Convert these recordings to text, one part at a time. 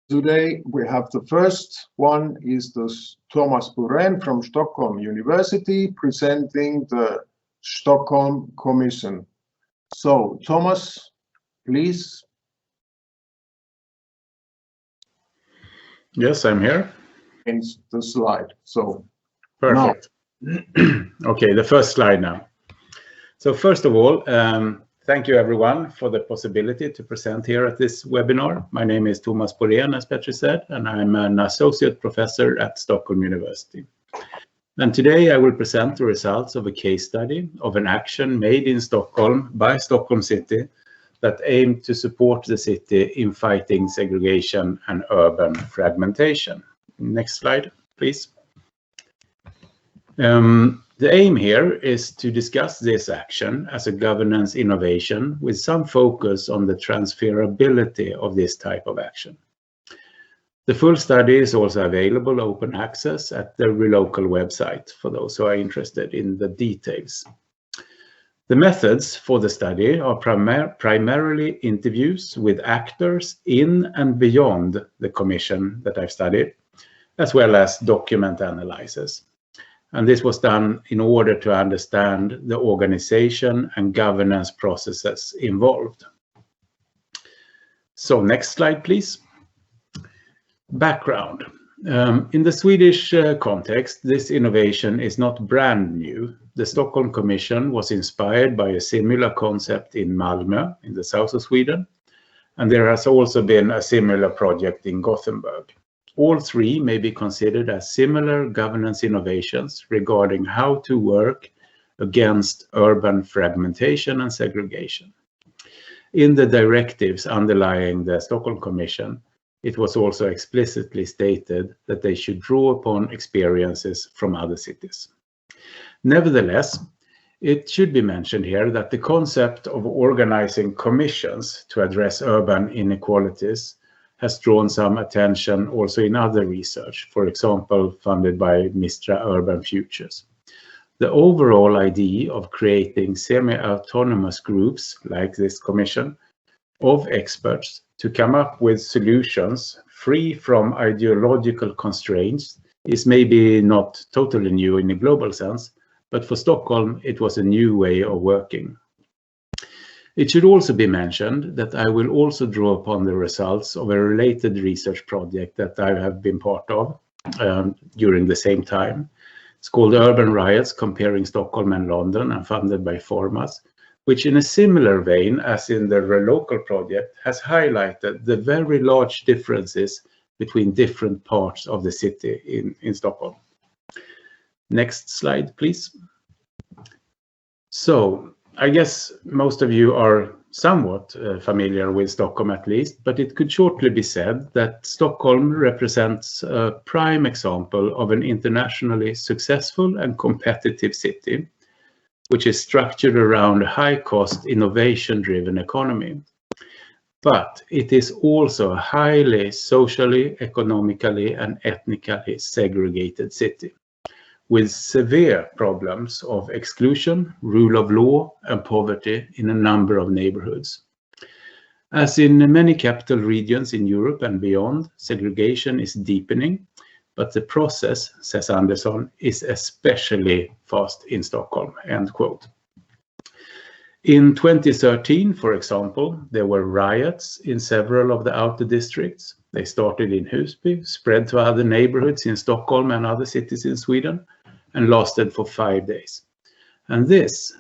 Today we have the first one is this Thomas Borén from Stockholm University presenting the Stockholm Commission. So Thomas, please. Yes, I'm here. Change the slide. So perfect. Okay, the first slide now. So first of all, thank you everyone for the possibility to present here at this webinar. My name is Thomas Borén, as Petri said, and I'm an associate professor at Stockholm University. And today I will present the results of a case study of an action made in Stockholm by Stockholm City that aimed to support the city in fighting segregation and urban fragmentation. Next slide, please. The aim here is to discuss this action as a governance innovation with some focus on the transferability of this type of action. The full study is also available open access at the RELOCAL website for those who are interested in the details. The methods for the study are primarily interviews with actors in and beyond the commission that I've studied, as well as document analysis. And this was done in order to understand the organization and governance processes involved. So next slide, please. Background. In the Swedish context, this innovation is not brand new. The Stockholm Commission was inspired by a similar concept in Malmö, in the south of Sweden, and there has also been a similar project in Gothenburg. All three may be considered as similar governance innovations regarding how to work against urban fragmentation and segregation. In the directives underlying the Stockholm Commission, it was also explicitly stated that they should draw upon experiences from other cities. Nevertheless, it should be mentioned here that the concept of organizing commissions to address urban inequalities has drawn some attention also in other research, for example, funded by Mistra Urban Futures. The overall idea of creating semi-autonomous groups like this commission of experts to come up with solutions free from ideological constraints is maybe not totally new in a global sense, but for Stockholm, it was a new way of working. It should also be mentioned that I will also draw upon the results of a related research project that I have been part of during the same time. It's called Urban Riots Comparing Stockholm and London and funded by Formas, which in a similar vein as in the RELOCAL project has highlighted the very large differences between different parts of the city in Stockholm. Next slide, please. So, I guess most of you are somewhat familiar with Stockholm at least, but it could shortly be said that Stockholm represents a prime example of an internationally successful and competitive city, which is structured around a high-cost, innovation-driven economy. But it is also a highly socially, economically, and ethnically segregated city, with severe problems of exclusion, rule of law, and poverty in a number of neighborhoods. As in many capital regions in Europe and beyond, segregation is deepening, but the process, says Andersson, is especially fast in Stockholm, end quote. In 2013, for example, there were riots in several of the outer districts. They started in Husby, spread to other neighborhoods in Stockholm and other cities in Sweden, and lasted for 5 days. And this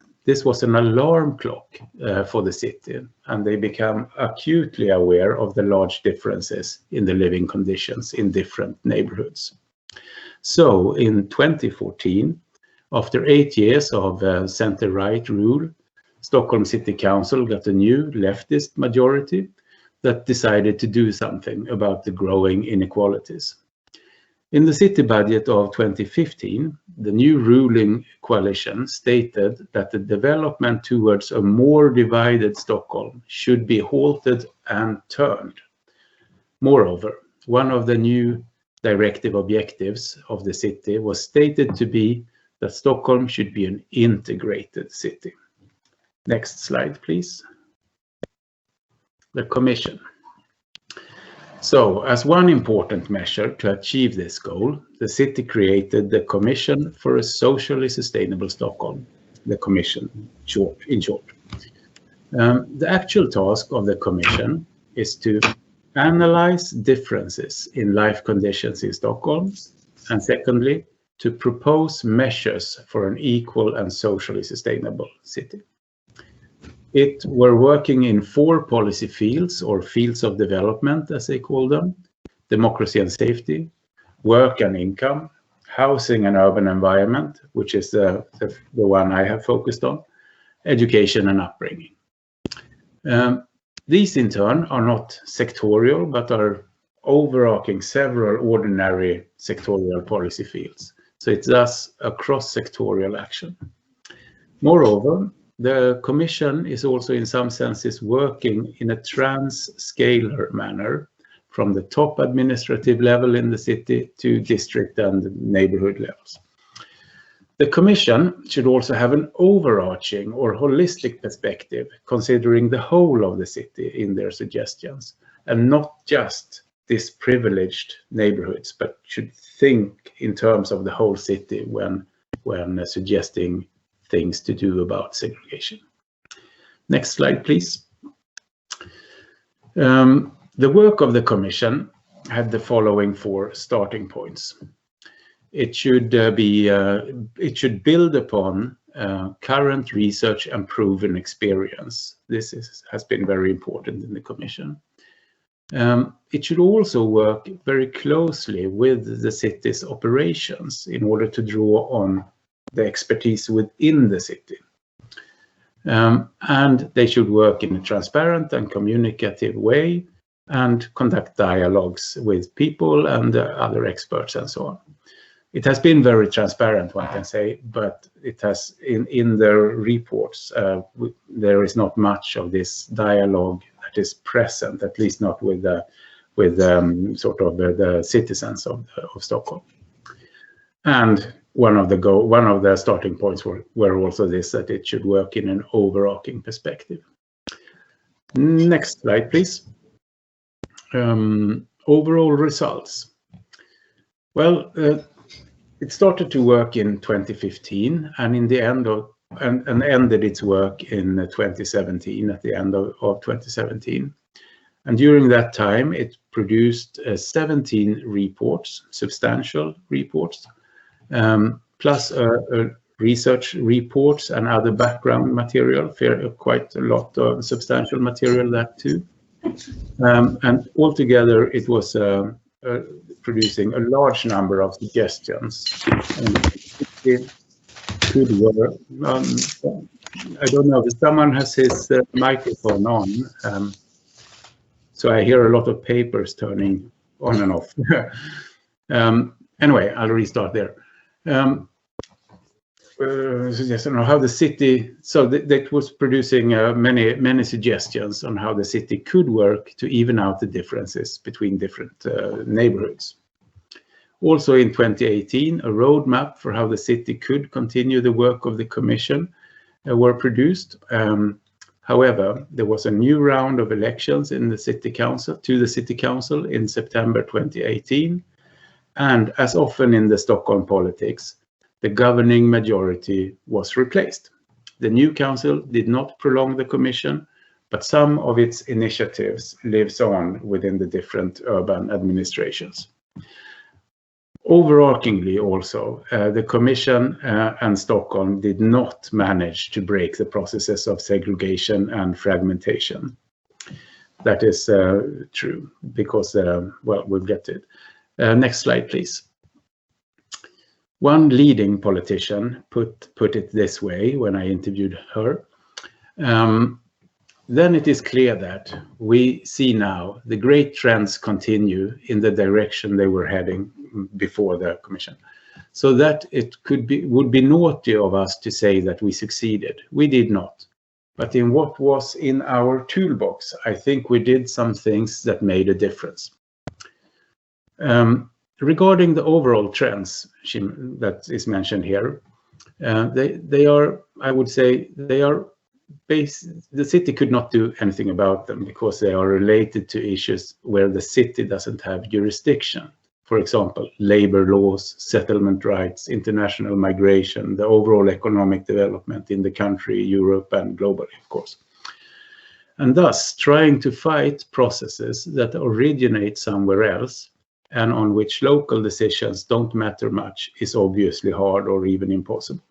was an alarm clock for the city, and they became acutely aware of the large differences in the living conditions in different neighborhoods. So in 2014, after 8 years of center-right rule, Stockholm City Council got a new leftist majority that decided to do something about the growing inequalities. In the city budget of 2015, the new ruling coalition stated that the development towards a more divided Stockholm should be halted and turned. Moreover, one of the new directive objectives of the city was stated to be that Stockholm should be an integrated city. Next slide, please. The Commission. So, as one important measure to achieve this goal, the city created the Commission for a Socially Sustainable Stockholm, the Commission in short. The actual task of the Commission is to analyze differences in life conditions in Stockholm, and secondly, to propose measures for an equal and socially sustainable city. It were working in 4 policy fields, or fields of development as they call them: democracy and safety, work and income, housing and urban environment, which is the one I have focused on, education and upbringing. These in turn are not sectorial, but are overarching several ordinary sectorial policy fields. So it's thus a cross-sectorial action. Moreover, the Commission is also in some senses working in a trans-scalar manner from the top administrative level in the city to district and neighborhood levels. The Commission should also have an overarching or holistic perspective, considering the whole of the city in their suggestions, and not just disprivileged neighborhoods, but should think in terms of the whole city when suggesting things to do about segregation. Next slide, please. The work of the Commission had the following 4 starting points. It should build upon current research and proven experience. This has been very important in the Commission. It should also work very closely with the city's operations in order to draw on the expertise within the city. And they should work in a transparent and communicative way and conduct dialogues with people and other experts and so on. It has been very transparent, one can say, but it has in their reports, there is not much of this dialogue that is present, at least not with sort of the citizens of Stockholm. And one of the starting points were also this, that it should work in an overarching perspective. Next slide, please. Overall results. Well, it started to work in 2015, and in the end of and ended its work in 2017, at the end of 2017. And during that time, it produced 17 reports, substantial reports, plus research reports and other background material, quite a lot of substantial material that too. And altogether, it was producing a large number of suggestions. It could work. I don't know if someone has his microphone on, so I hear a lot of papers turning on and off. Anyway, I'll restart there. Suggestion on how the city, so that was producing many suggestions on how the city could work to even out the differences between different neighborhoods. Also in 2018, a roadmap for how the city could continue the work of the Commission were produced. However, there was a new round of elections in the City Council in September 2018, and as often in the Stockholm politics, the governing majority was replaced. The new council did not prolong the Commission, but some of its initiatives lives on within the different urban administrations. Overarchingly also, the Commission and Stockholm did not manage to break the processes of segregation and fragmentation. That is true because, well, we'll get to it. Next slide, please. One leading politician put it this way when I interviewed her. Then it is clear that we see now the great trends continue in the direction they were heading before the Commission. So that it would be naughty of us to say that we succeeded. We did not. But in what was in our toolbox, I think we did some things that made a difference. Regarding the overall trends that is mentioned here, they are, I would say, they are the city could not do anything about them because they are related to issues where the city doesn't have jurisdiction. For example, labor laws, settlement rights, international migration, the overall economic development in the country, Europe, and globally, of course. And thus, trying to fight processes that originate somewhere else and on which local decisions don't matter much is obviously hard or even impossible.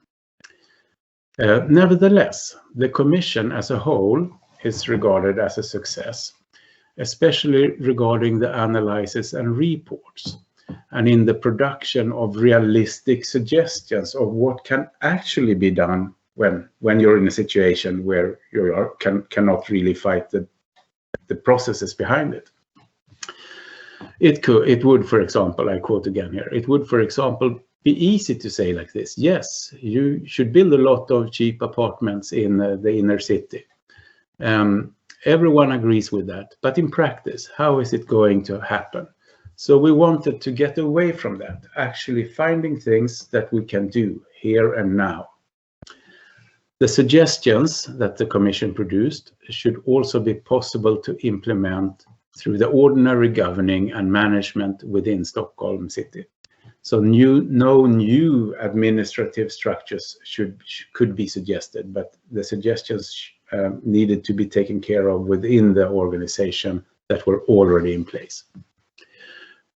Nevertheless, the Commission as a whole is regarded as a success, especially regarding the analysis and reports, and in the production of realistic suggestions of what can actually be done when you're in a situation where you cannot really fight the processes behind it. It would, for example, I quote again here, it would, for example, be easy to say like this: yes, you should build a lot of cheap apartments in the inner city. Everyone agrees with that, but in practice, how is it going to happen? So we wanted to get away from that, actually finding things that we can do here and now. The suggestions that the Commission produced should also be possible to implement through the ordinary governing and management within Stockholm City. So no new administrative structures could be suggested, but the suggestions needed to be taken care of within the organization that were already in place.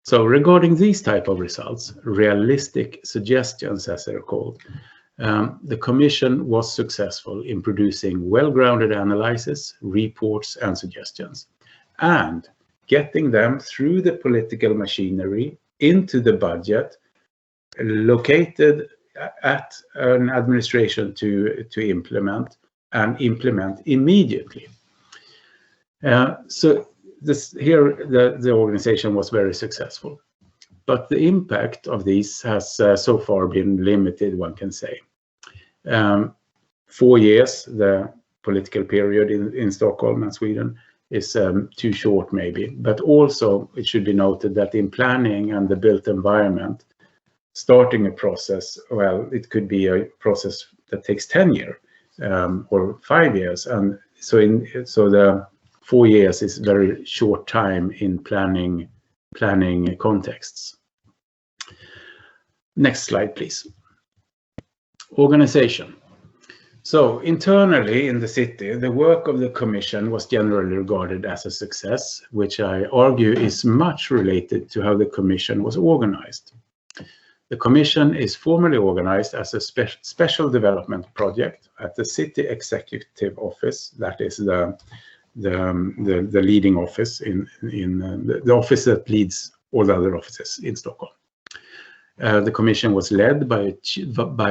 So regarding these type of results, realistic suggestions as they're called, the Commission was successful in producing well-grounded analysis, reports, and suggestions, and getting them through the political machinery into the budget, located at an administration to implement, and implement immediately. So here the organization was very successful, but the impact of these has so far been limited, one can say. 4 years, the political period in Stockholm and Sweden, is too short maybe, but also it should be noted that in planning and the built environment, starting a process, well, it could be a process that takes 10 years or 5 years, and so the 4 years is very short time in planning contexts. Next slide, please. Organization. So internally in the city, the work of the Commission was generally regarded as a success, which I argue is much related to how the Commission was organized. The Commission is formally organized as a special development project at the City Executive Office, that is the leading office in the office that leads all the other offices in Stockholm. The Commission was led by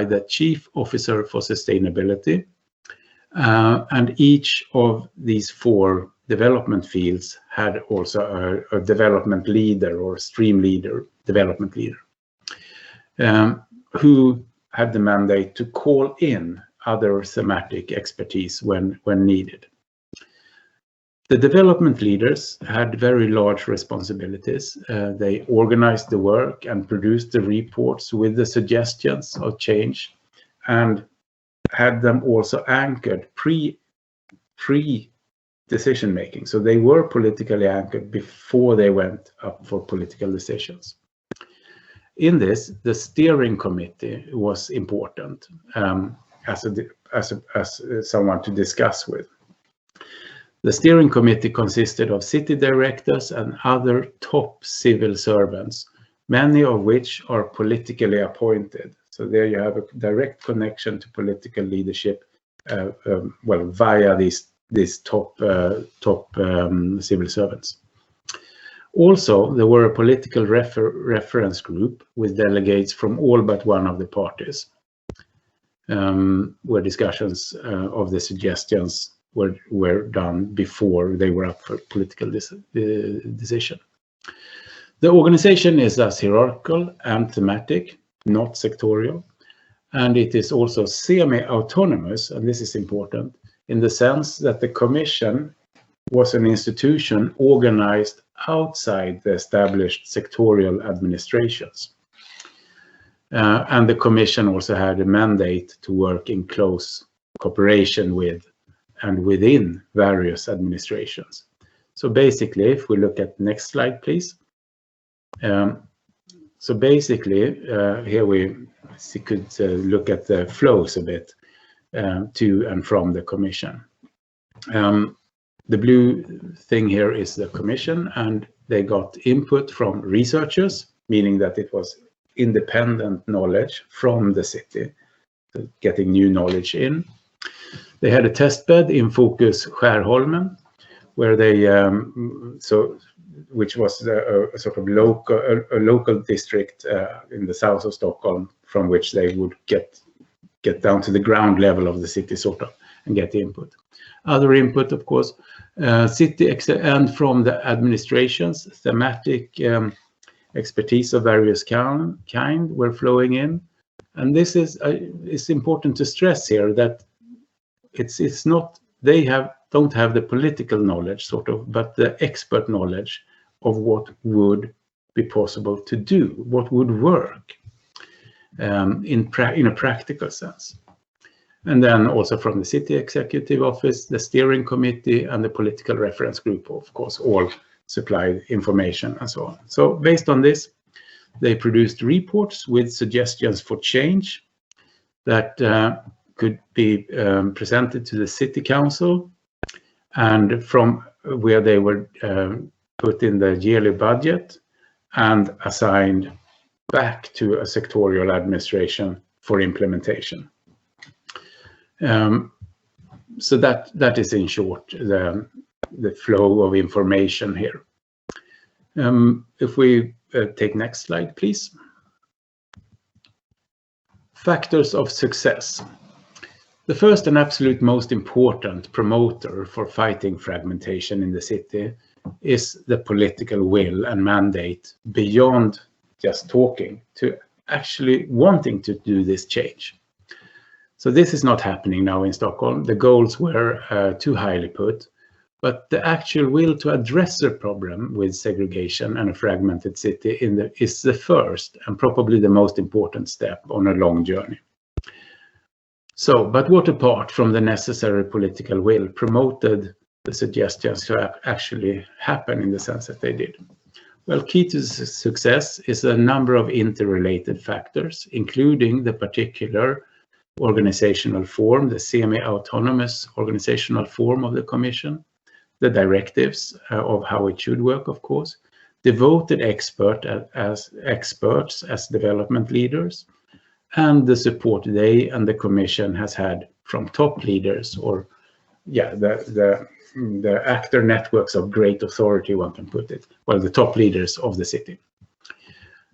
the Chief Officer for Sustainability, and each of these 4 development fields had also a development leader or stream leader, development leader, who had the mandate to call in other thematic expertise when needed. The development leaders had very large responsibilities. They organized the work and produced the reports with the suggestions of change, and had them also anchored pre-decision making. So they were politically anchored before they went up for political decisions. In this, the steering committee was important as someone to discuss with. The steering committee consisted of city directors and other top civil servants, many of which are politically appointed. So there you have a direct connection to political leadership, via these top civil servants. Also, there were a political reference group with delegates from all but one of the parties, where discussions of the suggestions were done before they were up for political decision. The organization is thus hierarchical and thematic, not sectorial, and it is also semi-autonomous, and this is important, in the sense that the Commission was an institution organized outside the established sectorial administrations. And the Commission also had a mandate to work in close cooperation with and within various administrations. So basically, if we look at the next slide, please. So basically, here we could look at the flows a bit to and from the Commission. The blue thing here is the Commission, and they got input from researchers, meaning that it was independent knowledge from the city, getting new knowledge in. They had a test bed in Focus Skärholmen, where they which was a sort of local district in the south of Stockholm, from which they would get down to the ground level of the city, sort of, and get input. Other input, of course, city and from the administrations, thematic expertise of various kind were flowing in. And this is it's important to stress here that it's not they don't have the political knowledge, sort of, but the expert knowledge of what would be possible to do, what would work in a practical sense. And then also from the city executive office, the steering committee, and the political reference group, of course, all supplied information and so on. So based on this, they produced reports with suggestions for change that could be presented to the city council, and from where they were put in the yearly budget and assigned back to a sectorial administration for implementation. So that is in short the flow of information here. If we take next slide, please. Factors of success. The first and absolute most important promoter for fighting fragmentation in the city is the political will and mandate beyond just talking, to actually wanting to do this change. So this is not happening now in Stockholm. The goals were too highly put, but the actual will to address the problem with segregation and a fragmented city is the first and probably the most important step on a long journey. So, but what apart from the necessary political will promoted the suggestions to actually happen in the sense that they did? Well, key to success is a number of interrelated factors, including the particular organizational form, the semi-autonomous organizational form of the Commission, the directives of how it should work, of course, devoted experts as development leaders, and the support they and the Commission has had from top leaders, or the actor networks of great authority, one can put it, well, the top leaders of the city.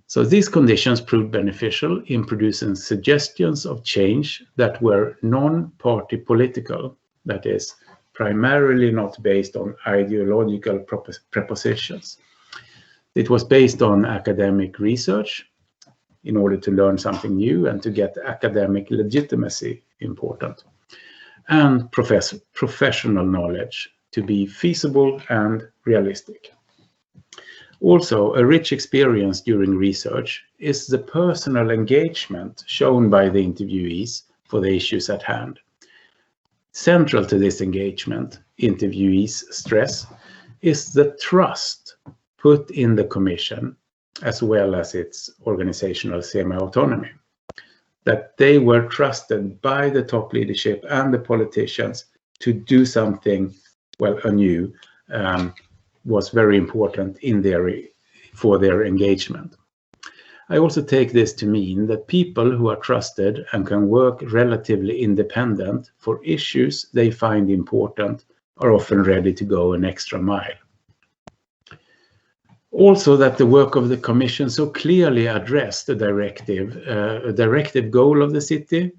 So these conditions proved beneficial in producing suggestions of change that were non-party political, that is, primarily not based on ideological propositions. It was based on academic research in order to learn something new and to get academic legitimacy, important, and professional knowledge to be feasible and realistic. Also, a rich experience during research is the personal engagement shown by the interviewees for the issues at hand. Central to this engagement, interviewees stress, is the trust put in the Commission as well as its organizational semi-autonomy. That they were trusted by the top leadership and the politicians to do something, well, anew, was very important for their engagement. I also take this to mean that people who are trusted and can work relatively independent for issues they find important are often ready to go an extra mile. Also, that the work of the Commission so clearly addressed the directive goal of the city,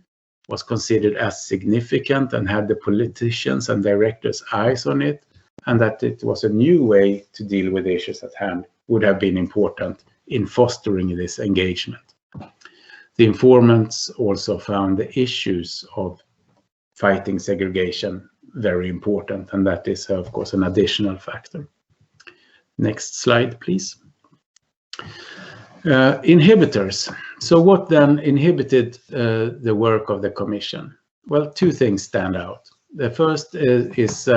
was considered as significant and had the politicians and directors' eyes on it, and that it was a new way to deal with issues at hand would have been important in fostering this engagement. The informants also found the issues of fighting segregation very important, and that is, of course, an additional factor. Next slide, please. Inhibitors. So what then inhibited the work of the Commission? Well, two things stand out. The first is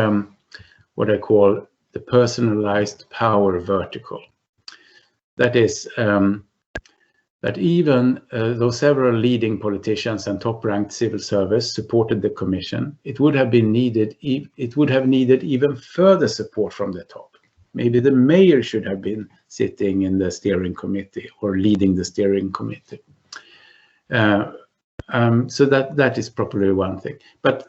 what I call the personalized power vertical. That is that even though several leading politicians and top-ranked civil service supported the Commission, it would have needed even further support from the top. Maybe the mayor should have been sitting in the steering committee or leading the steering committee. So that is probably one thing. But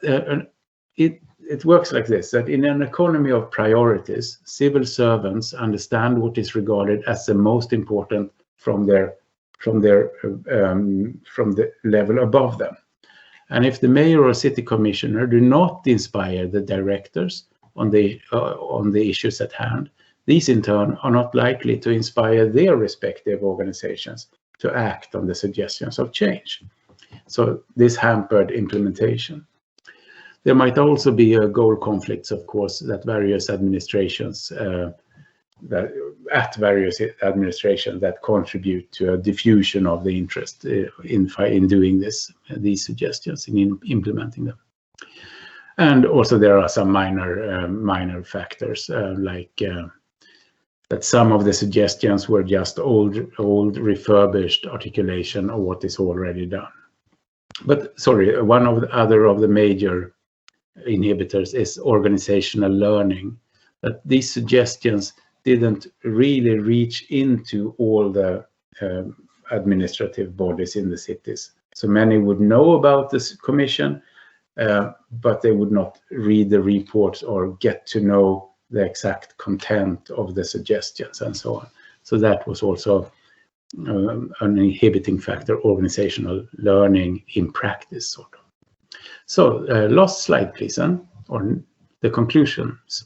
it works like this, that in an economy of priorities, civil servants understand what is regarded as the most important from the level above them. And if the mayor or city commissioner do not inspire the directors on the issues at hand, these in turn are not likely to inspire their respective organizations to act on the suggestions of change. So this hampered implementation. There might also be goal conflicts, of course, that various administrations that contribute to a diffusion of the interest in doing these suggestions, in implementing them. And also there are some minor factors like that some of the suggestions were just old refurbished articulation of what is already done. But sorry, one of the major inhibitors is organizational learning, that these suggestions didn't really reach into all the administrative bodies in the cities. So many would know about this commission, but they would not read the reports or get to know the exact content of the suggestions and so on. So that was also an inhibiting factor, organizational learning in practice, sort of. So last slide, please, or the conclusions.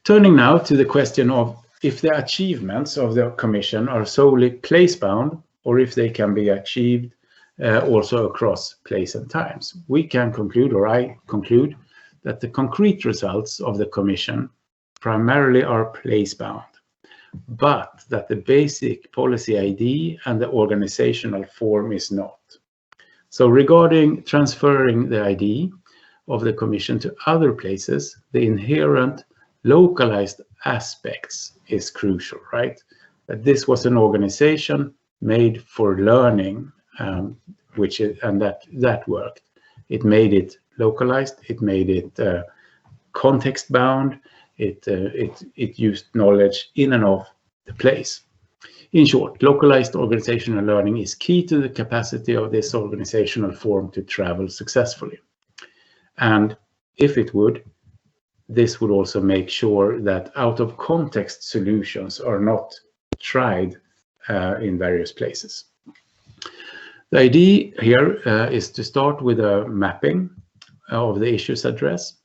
Turning now to the question of if the achievements of the Commission are solely place-bound or if they can be achieved also across place and times. We can conclude, or I conclude, that the concrete results of the Commission primarily are place-bound, but that the basic policy ID and the organizational form is not. So regarding transferring the ID of the Commission to other places, the inherent localized aspects is crucial, right? That this was an organization made for learning, and that worked. It made it localized, it made it context-bound, it used knowledge in and of the place. In short, localized organizational learning is key to the capacity of this organizational form to travel successfully. And if it would, this would also make sure that out-of-context solutions are not tried in various places. The idea here is to start with a mapping of the issues addressed,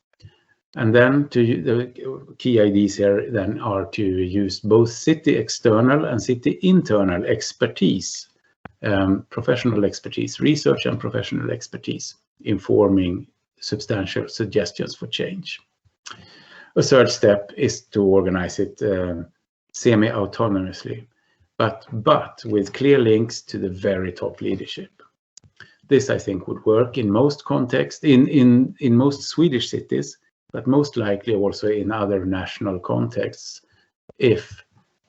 and then the key ideas here then are to use both city external and city internal expertise, professional expertise, research and professional expertise, informing substantial suggestions for change. A third step is to organize it semi-autonomously, but with clear links to the very top leadership. This, I think, would work in most contexts, in most Swedish cities, but most likely also in other national contexts, if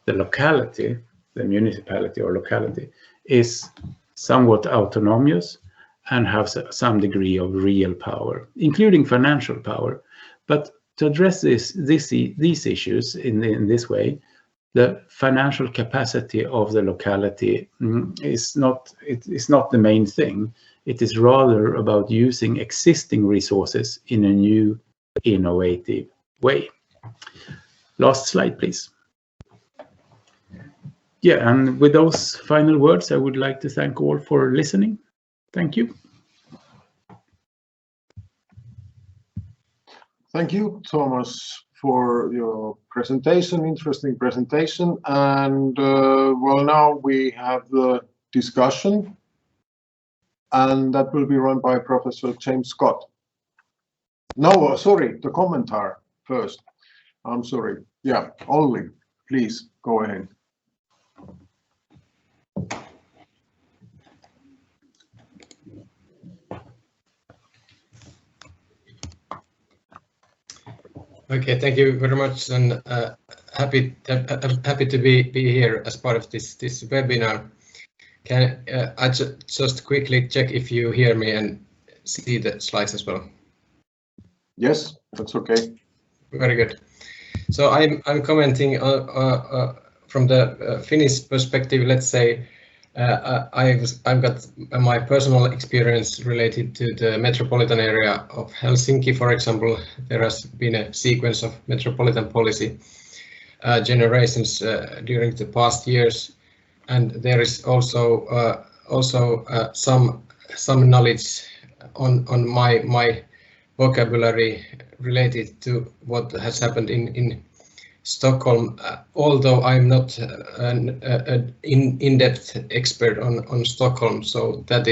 the locality, the municipality or locality, is somewhat autonomous and has some degree of real power, including financial power. But to address these issues in this way, the financial capacity of the locality is not the main thing. It is rather about using existing resources in a new, innovative way. Last slide, please. Yeah, and with those final words, I would like to thank all for listening. Thank you. Thank you, Thomas, for your presentation, interesting presentation. And well, now we have the discussion, and that will be run by Professor James Scott. No, sorry, the commentary first. I'm sorry. Yeah, Olli, please go ahead. Okay, thank you very much, and happy to be here as part of this webinar. Can I just quickly check if you hear me and see the slides as well? Yes, that's okay. Very good. So I'm commenting from the Finnish perspective. Let's say I've got my personal experience related to the metropolitan area of Helsinki. For example, there has been a sequence of metropolitan policy generations during the past years, and there is also some knowledge on my vocabulary related to what has happened in Stockholm, although I'm not an in-depth expert on Stockholm, so that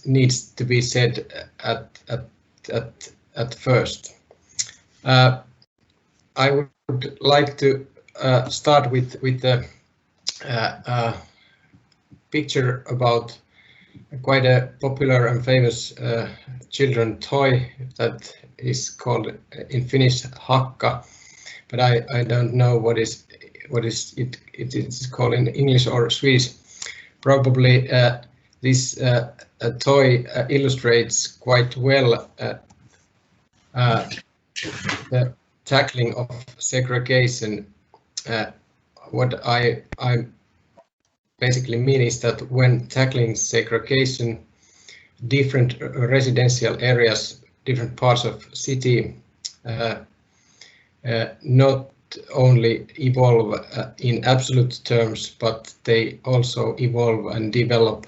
needs to be said at first. I would like to start with the picture about quite a popular and famous children toy that is called in Finnish hakka, but I don't know what it is called in English or Swedish. Probably this toy illustrates quite well the tackling of segregation. What I basically mean is that when tackling segregation, different residential areas, different parts of city not only evolve in absolute terms, but they also evolve and develop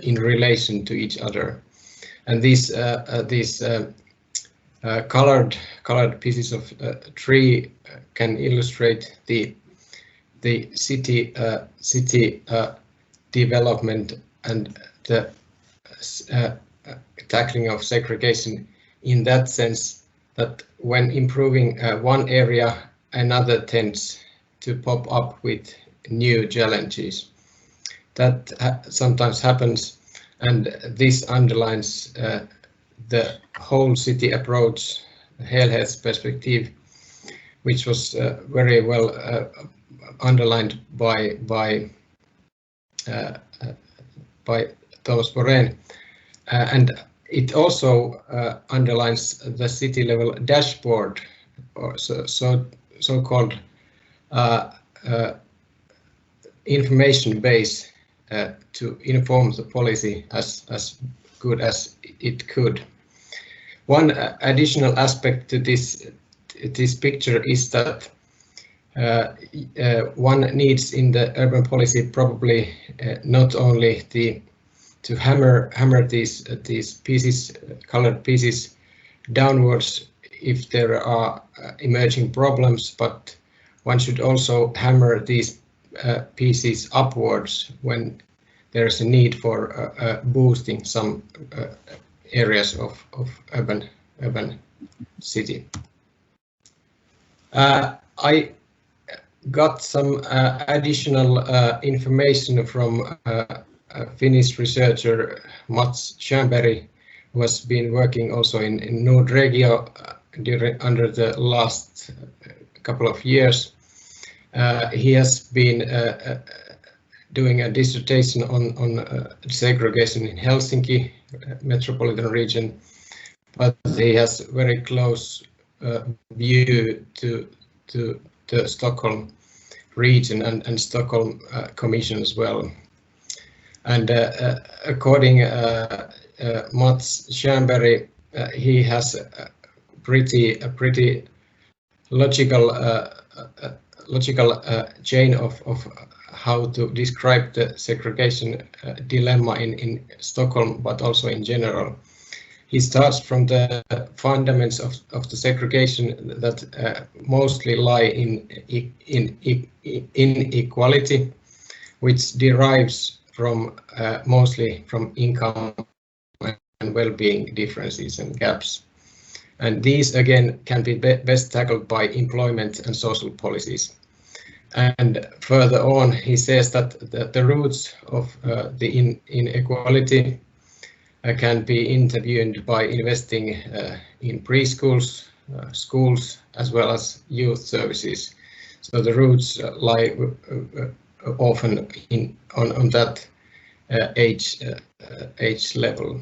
in relation to each other. And these colored pieces of tree can illustrate the city development and the tackling of segregation in that sense that when improving one area, another tends to pop up with new challenges. That sometimes happens, and this underlines the whole city approach, helhets perspective, which was very well underlined by Thomas Borén, and it also underlines the city level dashboard, or so-called information base to inform the policy as good as it could. One additional aspect to this picture is that one needs in the urban policy probably not only to hammer these pieces, colored pieces, downwards if there are emerging problems, but one should also hammer these pieces upwards when there is a need for boosting some areas of urban city. I got some additional information from a Finnish researcher, Mats Schönberg, who has been working also in Nordregio under the last couple of years. He has been doing a dissertation on segregation in Helsinki metropolitan region, but he has very close view to the Stockholm region and Stockholm Commission as well. And according Mats Schönberg, he has a pretty logical chain of how to describe the segregation dilemma in Stockholm, but also in general. He starts from the fundamentals of the segregation that mostly lie in inequality, which derives from mostly from income and well-being differences and gaps. And these again can be best tackled by employment and social policies. And further on, he says that the roots of the inequality can be intervened by investing in preschools, schools, as well as youth services. So the roots lie often on that age level.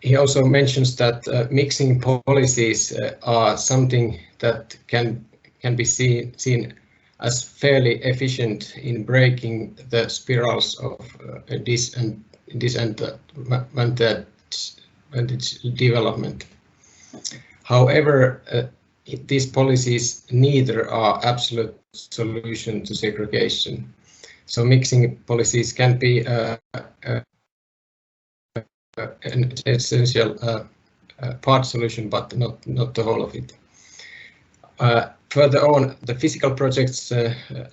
He also mentions that mixing policies are something that can be seen as fairly efficient in breaking the spirals of disadvantage development. However, these policies neither are absolute solution to segregation. So mixing policies can be an essential part solution, but not the whole of it. Further on, the physical projects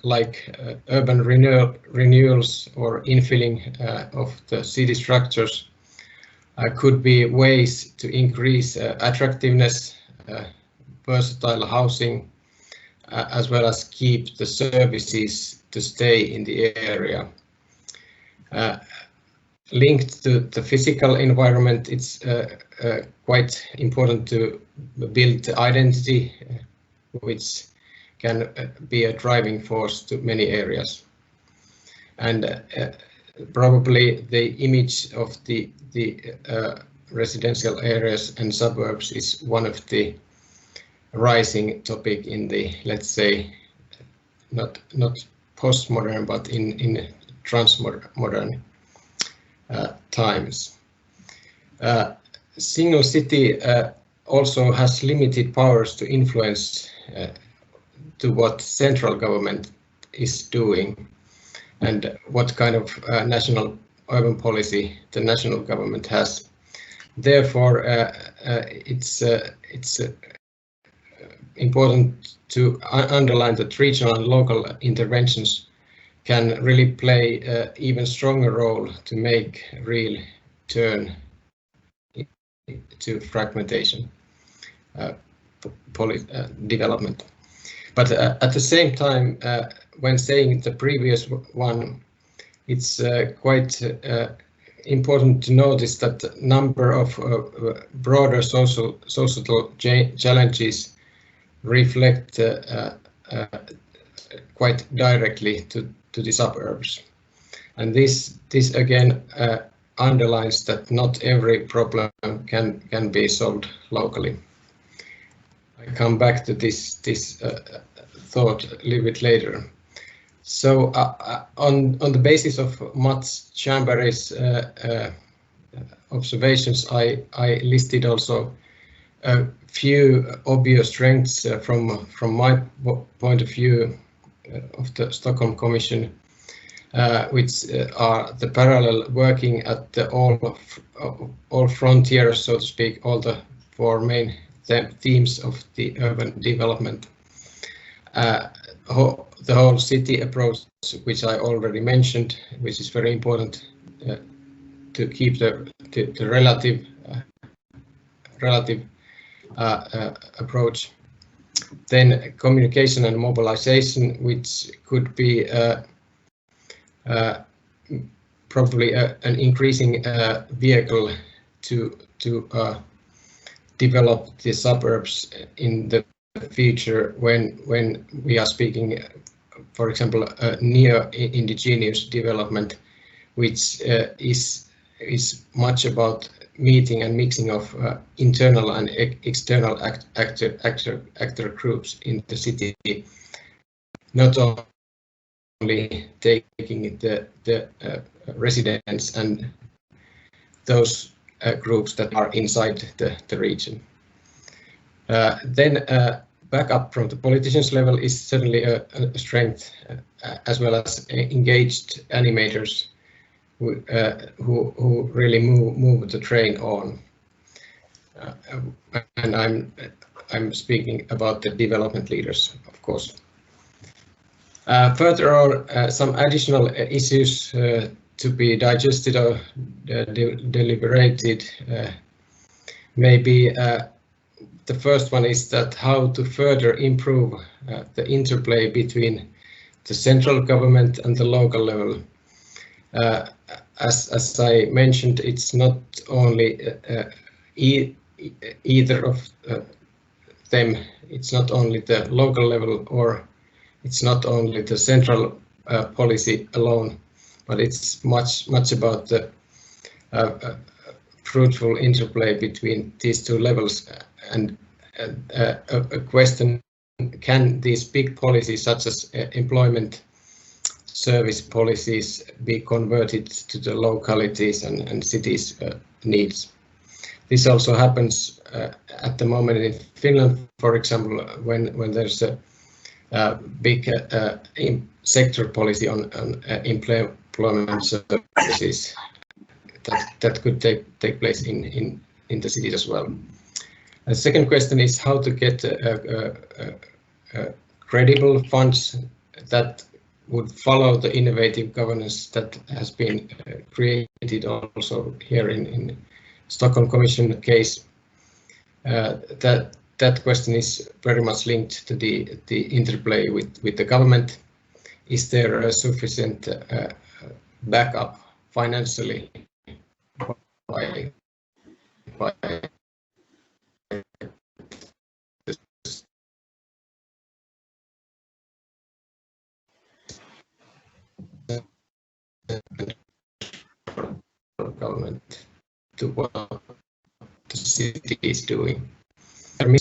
like urban renewals or infilling of the city structures could be ways to increase attractiveness, versatile housing, as well as keep the services to stay in the area. Linked to the physical environment, it's quite important to build identity, which can be a driving force to many areas. And probably the image of the residential areas and suburbs is one of the rising topic in the, let's say, not postmodern, but in transmodern times. Single city also has limited powers to influence to what central government is doing and what kind of national urban policy the national government has. Therefore, it's important to underline that regional and local interventions can really play an even stronger role to make real turn to fragmentation development. But at the same time, when saying the previous one, it's quite important to notice that the number of broader societal challenges reflect quite directly to the suburbs. And this again underlines that not every problem can be solved locally. I come back to this thought a little bit later. So on the basis of Mats Chamberry's observations, I listed also a few obvious strengths from my point of view of the Stockholm Commission, which are the parallel working at the all frontiers, so to speak, all the four main themes of the urban development. The whole city approach, which I already mentioned, which is very important to keep the relative approach. Then communication and mobilization, which could be probably an increasing vehicle to develop the suburbs in the future when we are speaking, for example, neo-indigenous development, which is much about meeting and mixing of internal and external actor groups in the city, not only taking the residents and those groups that are inside the region. Then backup from the politicians level is certainly a strength, as well as engaged animators who really move the train on. And I'm speaking about the development leaders, of course. Further on, some additional issues to be digested or deliberated. Maybe the first one is that how to further improve the interplay between the central government and the local level. As I mentioned, it's not only either of them, it's not only the local level or it's not only the central policy alone, but it's much about the fruitful interplay between these two levels. And a question: can these big policies, such as employment, service policies, be converted to the localities and cities' needs? This also happens at the moment in Finland, for example, when there's a big sector policy on employment services that could take place in the cities as well. The second question is how to get credible funds that would follow the innovative governance that has been created also here in Stockholm Commission case. That question is very much linked to the interplay with the government. Is there a sufficient backup financially by government to what the city is doing? And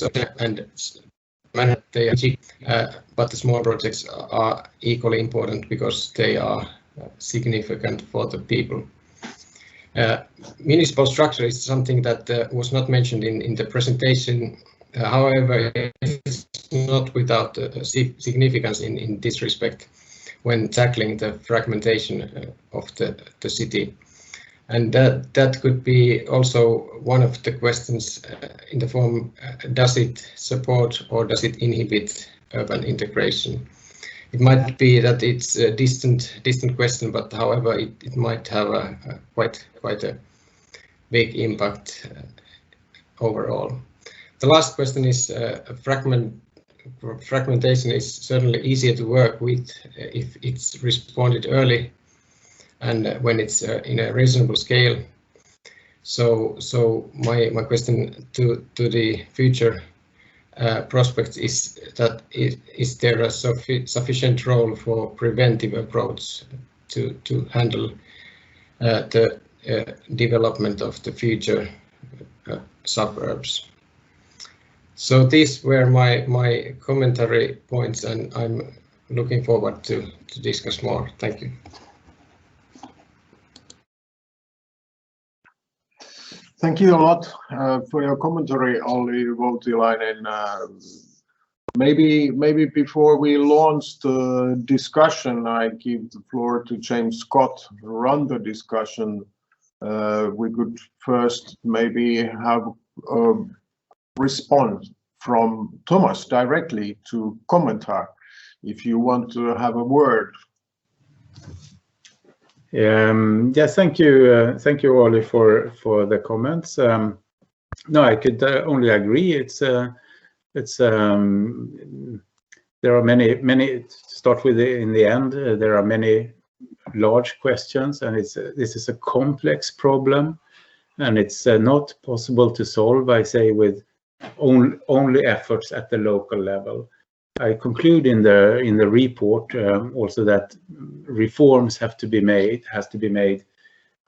they are, but the small projects are equally important because they are significant for the people. Municipal structure is something that was not mentioned in the presentation. However, it's not without significance in this respect when tackling the fragmentation of the city. And that could be also one of the questions in the form, does it support or does it inhibit urban integration? It might be that it's a distant question, but however, it might have a quite a big impact overall. The last question is fragmentation is certainly easier to work with if it's responded early and when it's in a reasonable scale. So my question to the future prospects is that is there a sufficient role for preventive approach to handle the development of the future suburbs? So these were my commentary points, and I'm looking forward to discuss more. Thank you. Thank you a lot for your commentary, Olli Voutilainen. Maybe before we launch the discussion, I give the floor to James Scott to run the discussion. We could first maybe have a response from Thomas directly to commenter, if you want to have a word. Yes, thank you, Olli, for the comments. No, I could only agree. There are many. Start with in the end. There are many large questions, and this is a complex problem, and it's not possible to solve, I say, with only efforts at the local level. I conclude in the report also that reforms has to be made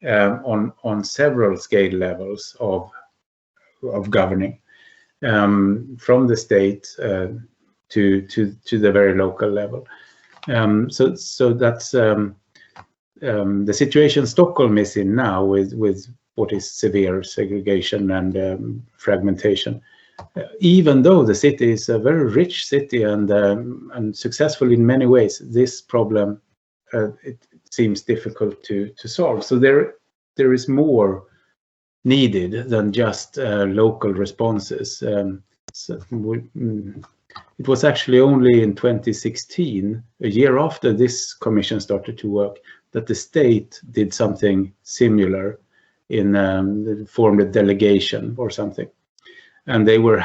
on several scale levels of governing, from the state to the very local level. So that's the situation Stockholm is in now with what is severe segregation and fragmentation. Even though the city is a very rich city and successful in many ways, this problem it seems difficult to solve. So there is more needed than just local responses. It was actually only in 2016, a year after this commission started to work, that the state did something similar in formed a delegation or something. And they were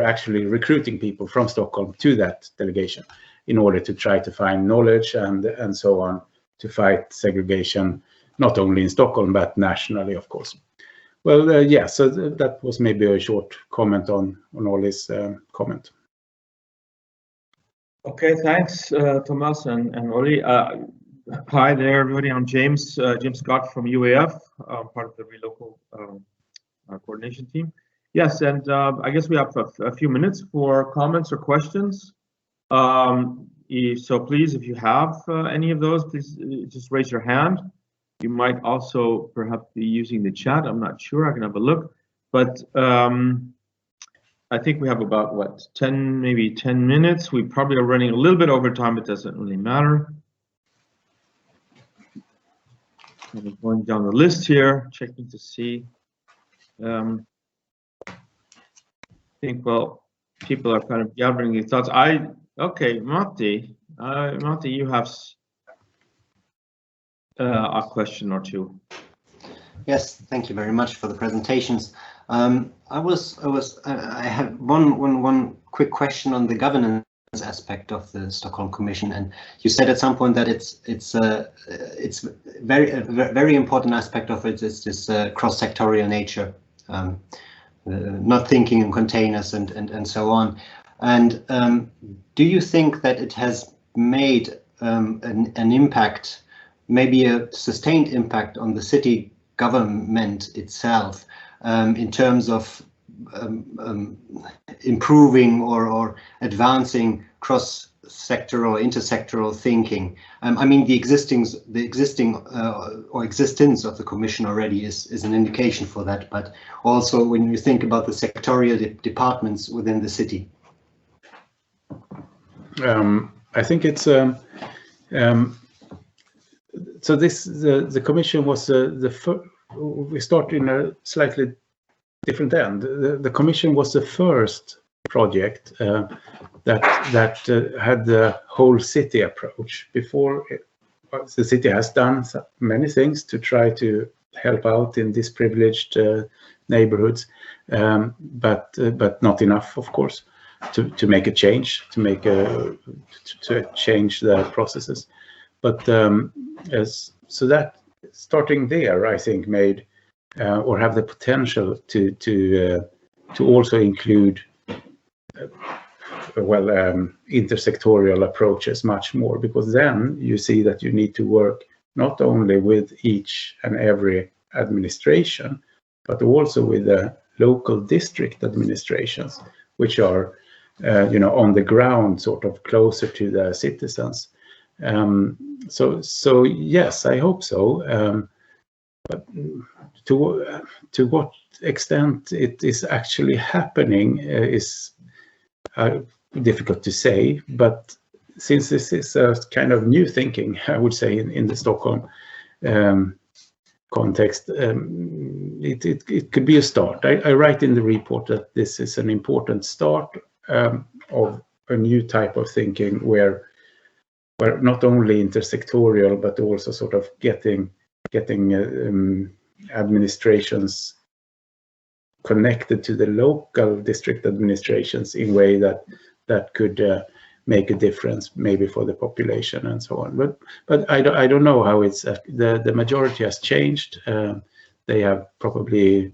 actually recruiting people from Stockholm to that delegation in order to try to find knowledge and so on to fight segregation, not only in Stockholm, but nationally, of course. Well, yeah, so that was maybe a short comment on Ollie's comment. Okay, thanks, Thomas and Ollie. Hi there, everybody. I'm James Scott from UAF, part of the RELOCAL coordination team. Yes, and I guess we have a few minutes for comments or questions. So please, if you have any of those, please just raise your hand. You might also perhaps be using the chat. I'm not sure. I can have a look. But I think we have about, what, maybe 10 minutes. We probably are running a little bit over time. It doesn't really matter. I'm going down the list here, checking to see. I think, well, people are kind of gathering their thoughts. Okay, Matti, you have a question or two. Yes, thank you very much for the presentations. I have one quick question on the governance aspect of the Stockholm Commission, and you said at some point that it's very important aspect of it is this cross-sectorial nature, not thinking in containers and so on. And do you think that it has made an impact, maybe a sustained impact on the city government itself, in terms of improving or advancing cross-sectoral, intersectoral thinking? I mean, the existence of the Commission already is an indication for that, but also when you think about the sectorial departments within the city. I think it's so. The Commission was the first. We start in a slightly different end. The Commission was the first project that had the whole city approach. Before, the city has done many things to try to help out in disprivileged neighborhoods, but not enough, of course, to make a change, to change the processes. But so that starting there, I think, made or have the potential to also include intersectorial approaches much more, because then you see that you need to work not only with each and every administration, but also with the local district administrations, which are on the ground, sort of closer to the citizens. So yes, I hope so. But to what extent it is actually happening is difficult to say. But since this is a kind of new thinking, I would say in the Stockholm context, it could be a start. I write in the report that this is an important start of a new type of thinking where not only intersectorial, but also sort of getting administrations connected to the local district administrations in a way that could make a difference, maybe for the population and so on. But I don't know how it's the majority has changed. They have probably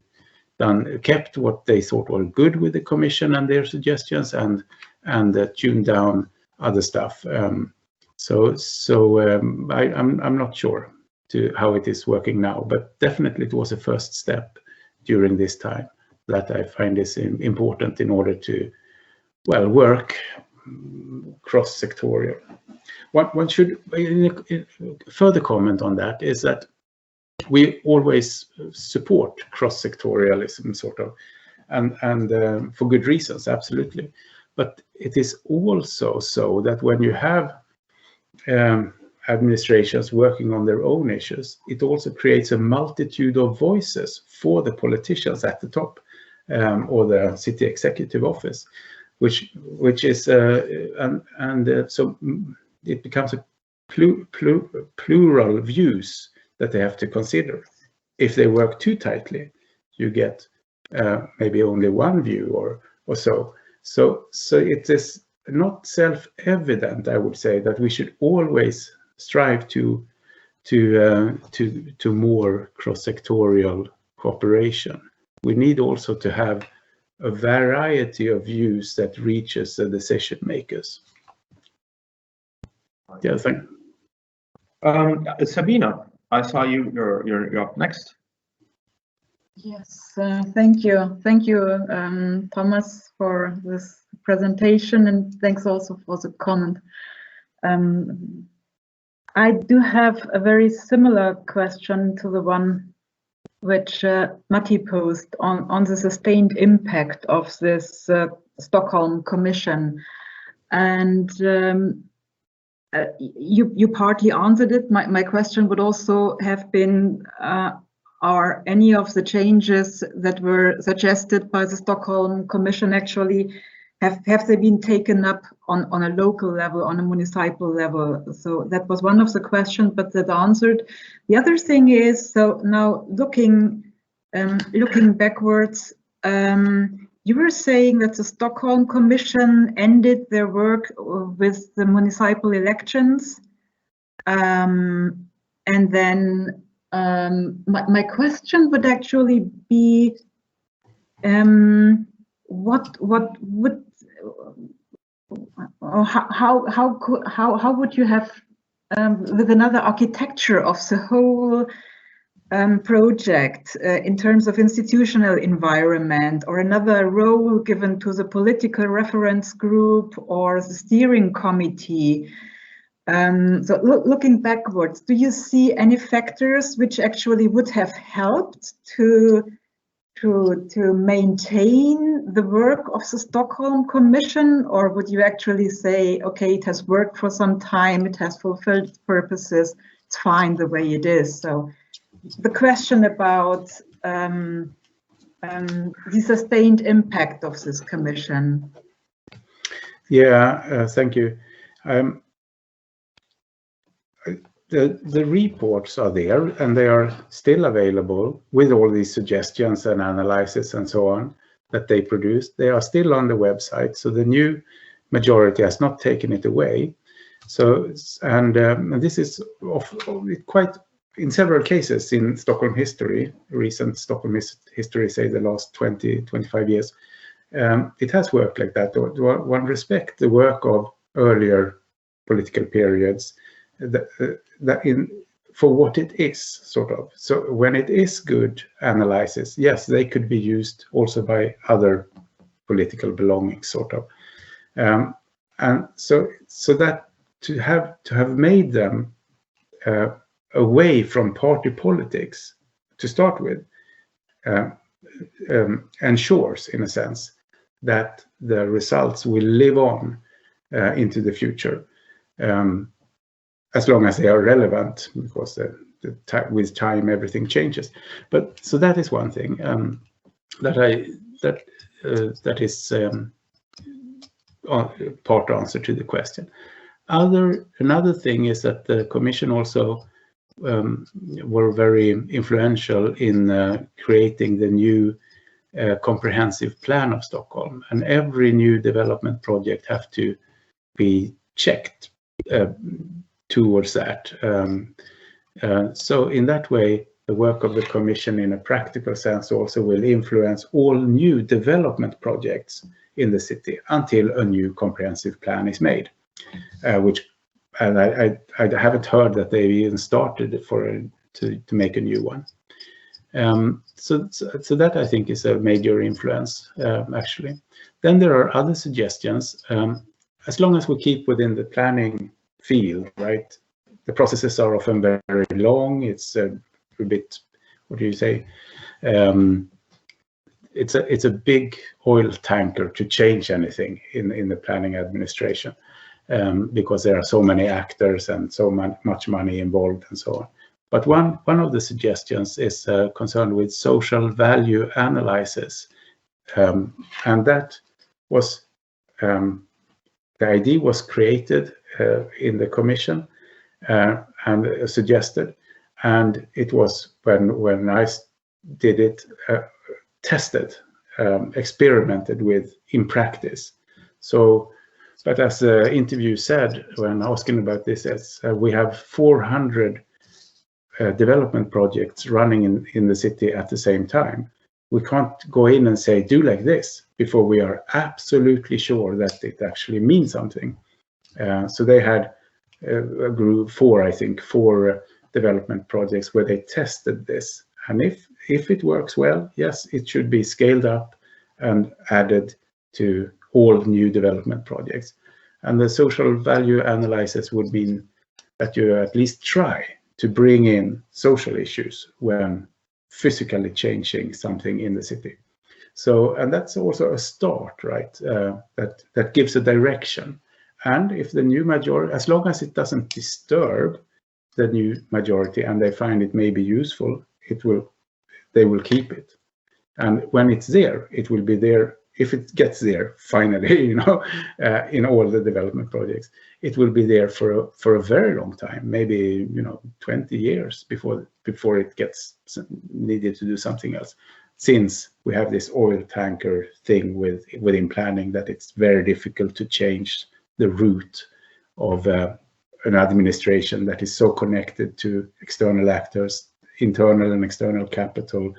kept what they thought were good with the Commission and their suggestions, and tuned down other stuff. So I'm not sure to how it is working now, but definitely it was a first step during this time that I find is important in order to, well, work cross-sectorial. One should further comment on that is that we always support cross-sectorialism, sort of, and for good reasons, absolutely. But it is also so that when you have administrations working on their own issues, it also creates a multitude of voices for the politicians at the top, or the city executive office, which is so it becomes a plural views that they have to consider. If they work too tightly, you get maybe only one view or so. So it is not self-evident, I would say, that we should always strive to more cross-sectorial cooperation. We need also to have a variety of views that reaches the decision makers. Yeah, thank you. Sabina, I saw you're up next. Yes, thank you. Thank you, Thomas, for this presentation, and thanks also for the comment. I do have a very similar question to the one which Matti posed on the sustained impact of this Stockholm Commission. And you partly answered it. My question would also have been, are any of the changes that were suggested by the Stockholm Commission actually, have they been taken up on a local level, on a municipal level? So that was one of the questions, but that answered. The other thing is, so now looking backwards, you were saying that the Stockholm Commission ended their work with the municipal elections, and then my question would actually be, how would you have, with another architecture of the whole project in terms of institutional environment, or another role given to the political reference group or the steering committee? So looking backwards, do you see any factors which actually would have helped to maintain the work of the Stockholm Commission, or would you actually say, okay, it has worked for some time, it has fulfilled its purposes, it's fine the way it is? So the question about the sustained impact of this commission. Yeah, thank you. The reports are there, and they are still available with all these suggestions and analysis and so on that they produced. They are still on the website, so the new majority has not taken it away. So, and this is quite, in several cases in Stockholm history, recent Stockholm history, say the last 20-25 years, it has worked like that. One respect the work of earlier political periods, for what it is, sort of. So when it is good analysis, yes, they could be used also by other political belongings, sort of. And so that to have made them away from party politics to start with ensures, in a sense, that the results will live on into the future. As long as they are relevant, because with time everything changes. But so that is one thing that is part answer to the question. Another thing is that the Commission also were very influential in creating the new comprehensive plan of Stockholm, and every new development project have to be checked towards that. So in that way, the work of the Commission in a practical sense also will influence all new development projects in the city until a new comprehensive plan is made, which I haven't heard that they even started to make a new one. So that I think is a major influence, actually. Then there are other suggestions. As long as we keep within the planning field, right? The processes are often very long. It's a bit, what do you say? It's a big oil tanker to change anything in the planning administration, because there are so many actors and so much money involved and so on. But one of the suggestions is concerned with social value analysis, and that was the idea was created in the Commission and suggested, and it was when I did it, tested, experimented with in practice. So, but as the interview said when asking about this, we have 400 development projects running in the city at the same time. We can't go in and say, do like this, before we are absolutely sure that it actually means something. So they had a group, four development projects where they tested this. And if it works well, yes, it should be scaled up and added to all new development projects. And the social value analysis would mean that you at least try to bring in social issues when physically changing something in the city. So, and that's also a start, right? That gives a direction. And if the new majority, as long as it doesn't disturb the new majority and they find it may be useful, they will keep it. And when it's there, it will be there. If it gets there finally, you know, in all the development projects, it will be there for a very long time, maybe, you know, 20 years before it gets needed to do something else. Since we have this oil tanker thing within planning, that it's very difficult to change the route of an administration that is so connected to external actors, internal and external capital,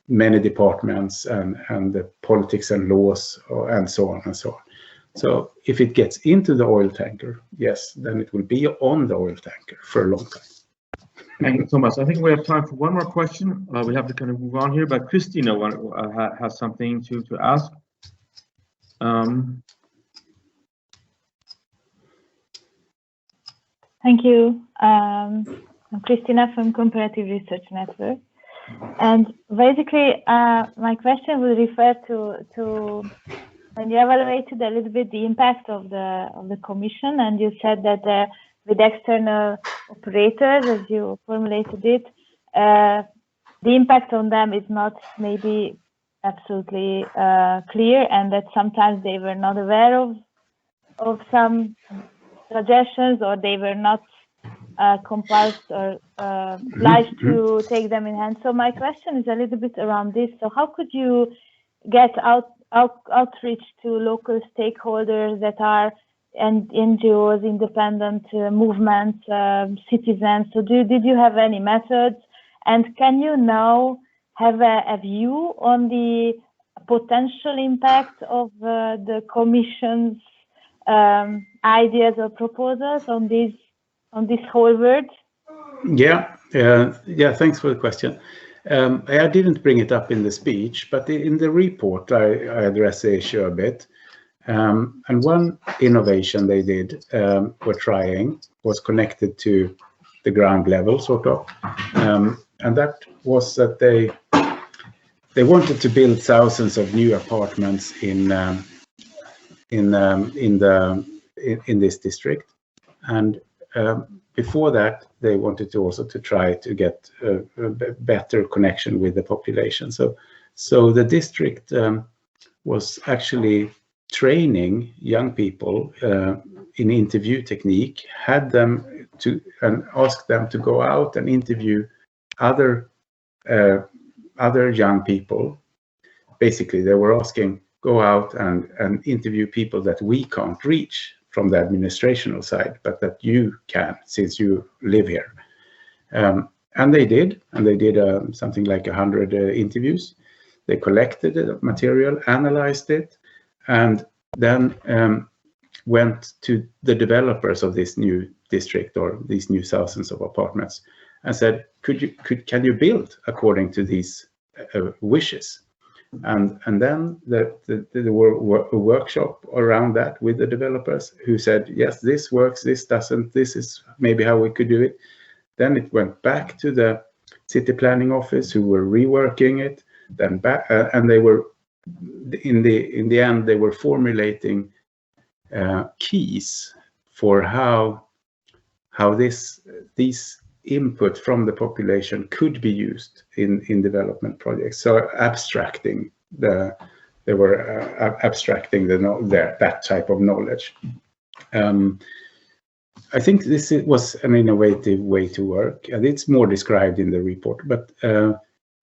many departments, and the politics and laws, and so on and so on. So if it gets into the oil tanker, yes, then it will be on the oil tanker for a long time. Thank you so much. I think we have time for one more question. We have to kind of move on here, but Christina has something to ask. Thank you. I'm Christina from Comparative Research Network. And basically, my question will refer to when you evaluated a little bit the impact of the commission, and you said that with external operators, as you formulated it, the impact on them is not maybe absolutely clear, and that sometimes they were not aware of some suggestions, or they were not compelled or obliged to take them in hand. So my question is a little bit around this. So how could you get outreach to local stakeholders that are and NGOs, independent movements, citizens? So did you have any methods? And can you now have a view on the potential impact of the Commission's ideas or proposals on this whole world? Yeah, thanks for the question. I didn't bring it up in the speech, but in the report I address the issue a bit. And one innovation they did, were trying, was connected to the ground level, sort of. And that was that they wanted to build thousands of new apartments in this district. And before that, they wanted to also try to get a better connection with the population. So the district was actually training young people in interview technique, had them and asked them to go out and interview other young people. Basically, they were asking, go out and interview people that we can't reach from the administrational side, but that you can, since you live here. And they did something like 100 interviews. They collected the material, analyzed it, and then went to the developers of this new district or these new thousands of apartments and said, can you build according to these wishes? And then there were a workshop around that with the developers who said, yes, this works, this doesn't, this is maybe how we could do it. Then it went back to the city planning office who were reworking it. Then back, and they were in the end they were formulating keys for how these input from the population could be used in development projects. So abstracting that type of knowledge. I think this was an innovative way to work, and it's more described in the report. But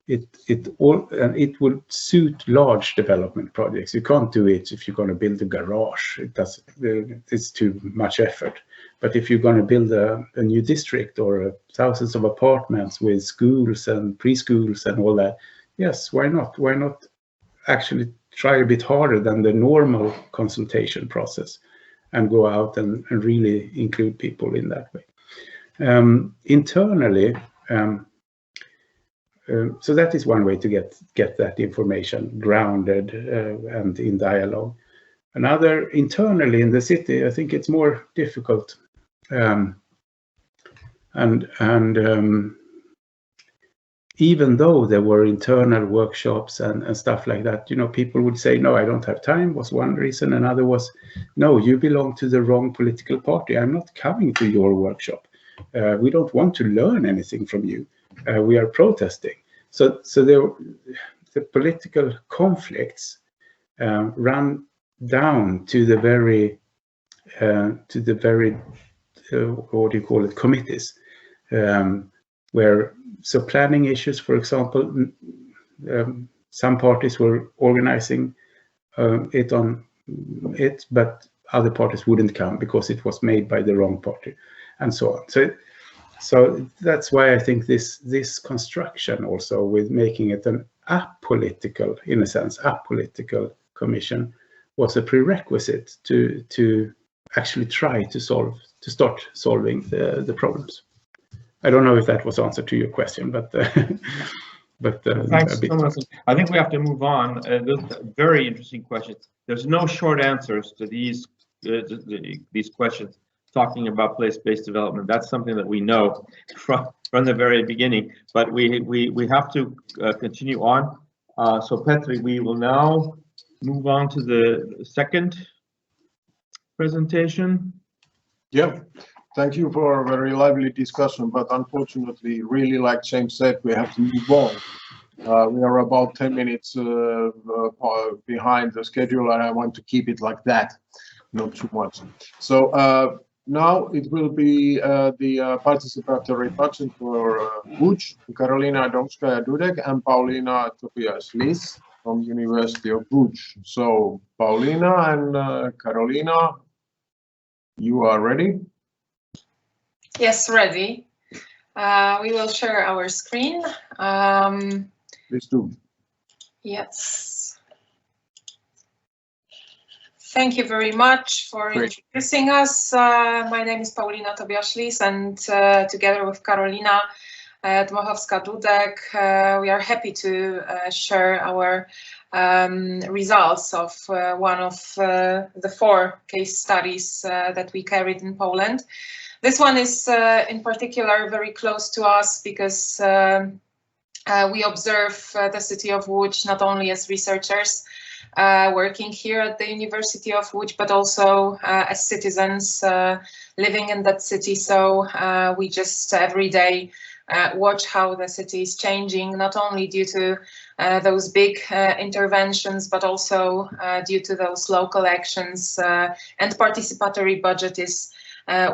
it will suit large development projects. You can't do it if you're going to build a garage. It's too much effort. But if you're going to build a new district or thousands of apartments with schools and preschools and all that, yes, why not? Why not actually try a bit harder than the normal consultation process and go out and really include people in that way? Internally, so that is one way to get that information grounded and in dialogue. Another, internally in the city, I think it's more difficult. Even though there were internal workshops and stuff like that, you know, people would say, no, I don't have time, was one reason. Another was, no, you belong to the wrong political party. I'm not coming to your workshop. We don't want to learn anything from you. We are protesting. So the political conflicts run down to the very what do you call it, committees, where, so planning issues, for example, some parties were organizing it, but other parties wouldn't come because it was made by the wrong party, and so on. So that's why I think this construction also, with making it an apolitical, in a sense, apolitical commission, was a prerequisite to actually try to start solving the problems. I don't know if that was answer to your question, but thanks so much. I think we have to move on. Those are very interesting questions. There's no short answers to these questions talking about place-based development. That's something that we know from the very beginning. But we have to continue on. So Petri, we will now move on to the second presentation. Yeah. Thank you for a very lively discussion, but unfortunately, really, like James said, we have to move on. We are about 10 minutes behind the schedule, and I want to keep it like that, not too much. So now it will be the participatory section for Łódź, Karolina Domskaya-Dudek and Paulina Tobias-Lis from University of Łódź. So Paulina and Karolina, you are ready? Yes, ready. We will share our screen. Please do. Yes. Thank you very much for introducing us. My name is Paulina Tobias-Lis, and together with Karolina Dmochowska-Dudek, we are happy to share our results of one of the 4 case studies that we carried in Poland. This one is in particular very close to us because we observe the city of Łódź not only as researchers working here at the University of Łódź, but also as citizens living in that city. So we just every day watch how the city is changing, not only due to those big interventions, but also due to those local actions, and participatory budget is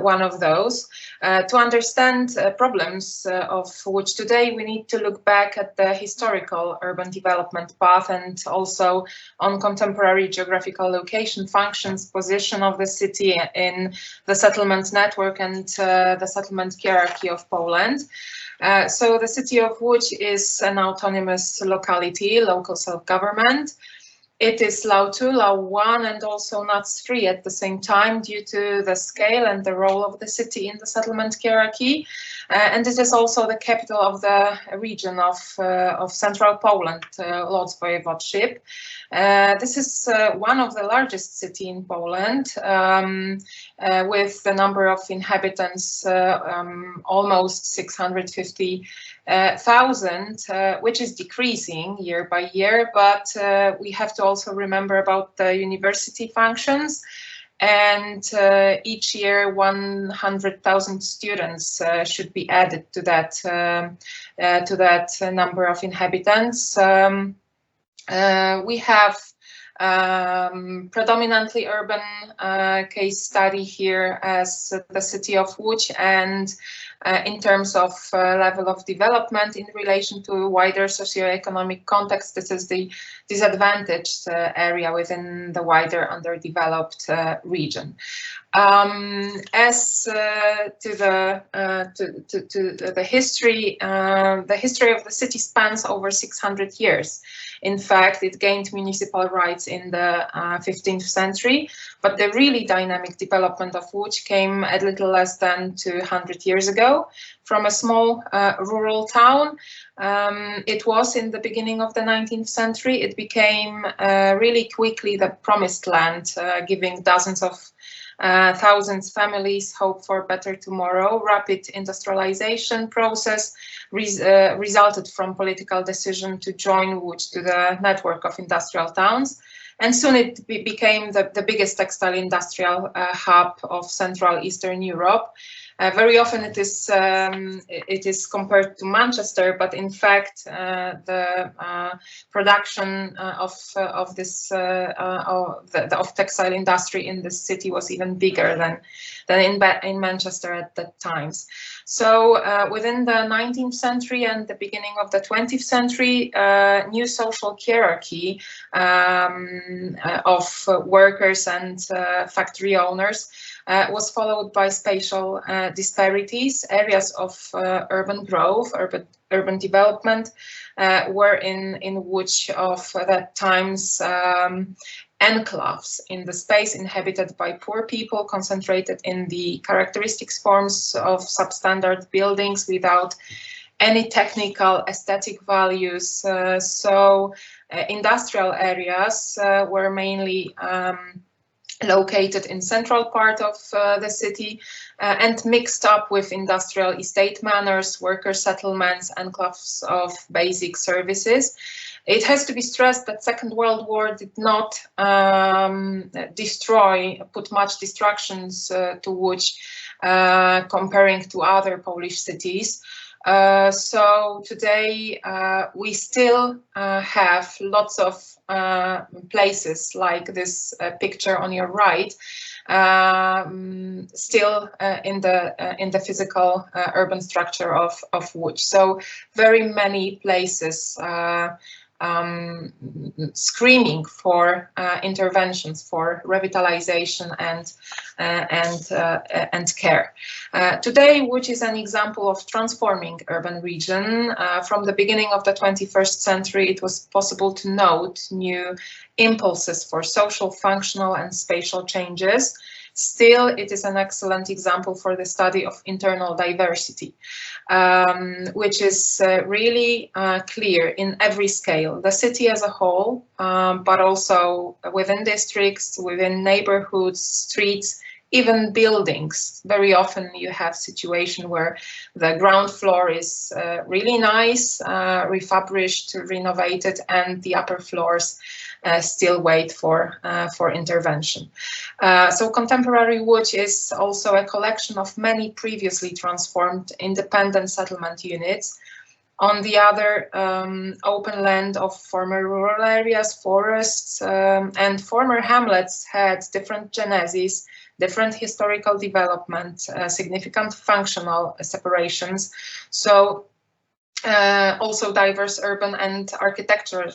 one of those. To understand problems of Łódź today, we need to look back at the historical urban development path and also on contemporary geographical location, functions, position of the city in the settlement network and the settlement hierarchy of Poland. So the city of Łódź is an autonomous locality, local self-government. It is Law 2, Law 1, and also NUTS 3 at the same time due to the scale and the role of the city in the settlement hierarchy. And it is also the capital of the region of Central Poland, Lodz Voivodeship. This is one of the largest cities in Poland, with the number of inhabitants almost 650,000, which is decreasing year by year, but we have to also remember about the university functions, and each year 100,000 students should be added to that number of inhabitants. We have predominantly urban case study here as the city of Łódź, and in terms of level of development in relation to a wider socioeconomic context. This is the disadvantaged area within the wider underdeveloped region. As to the history of the city spans over 600 years. In fact, it gained municipal rights in the 15th century, but the really dynamic development of which came a little less than 200 years ago from a small rural town. It was in the beginning of the 19th century. It became really quickly the promised land, giving dozens of thousands families hope for a better tomorrow. Rapid industrialization process resulted from political decision to join Łódź to the network of industrial towns, and soon it became the biggest textile industrial hub of Central Eastern Europe. Very often it is compared to Manchester, but in fact the production of textile industry in this city was even bigger than in Manchester at that times. So within the 19th century and the beginning of the 20th century, new social hierarchy of workers and factory owners was followed by spatial disparities. Areas of urban growth, urban development were in which of that times enclaves in the space inhabited by poor people, concentrated in the characteristic forms of substandard buildings without any technical aesthetic values. So industrial areas were mainly located in central part of the city and mixed up with industrial estate manors, worker settlements, enclaves of basic services. It has to be stressed that Second World War did not put much destructions to Łódź comparing to other Polish cities. So today we still have lots of places like this picture on your right, still in the physical urban structure of Łódź. So very many places screaming for interventions, for revitalization and care. Today, which is an example of transforming urban region, from the beginning of the 21st century, it was possible to note new impulses for social, functional and spatial changes. Still, it is an excellent example for the study of internal diversity, which is really clear in every scale, the city as a whole, but also within districts, within neighborhoods, streets, even buildings. Very often you have situation where the ground floor is really nice, refurbished, renovated, and the upper floors still wait for intervention. So contemporary Łódź is also a collection of many previously transformed independent settlement units. On the other, open land of former rural areas, forests, and former hamlets had different genesis, different historical development, significant functional separations. So also diverse urban and architectural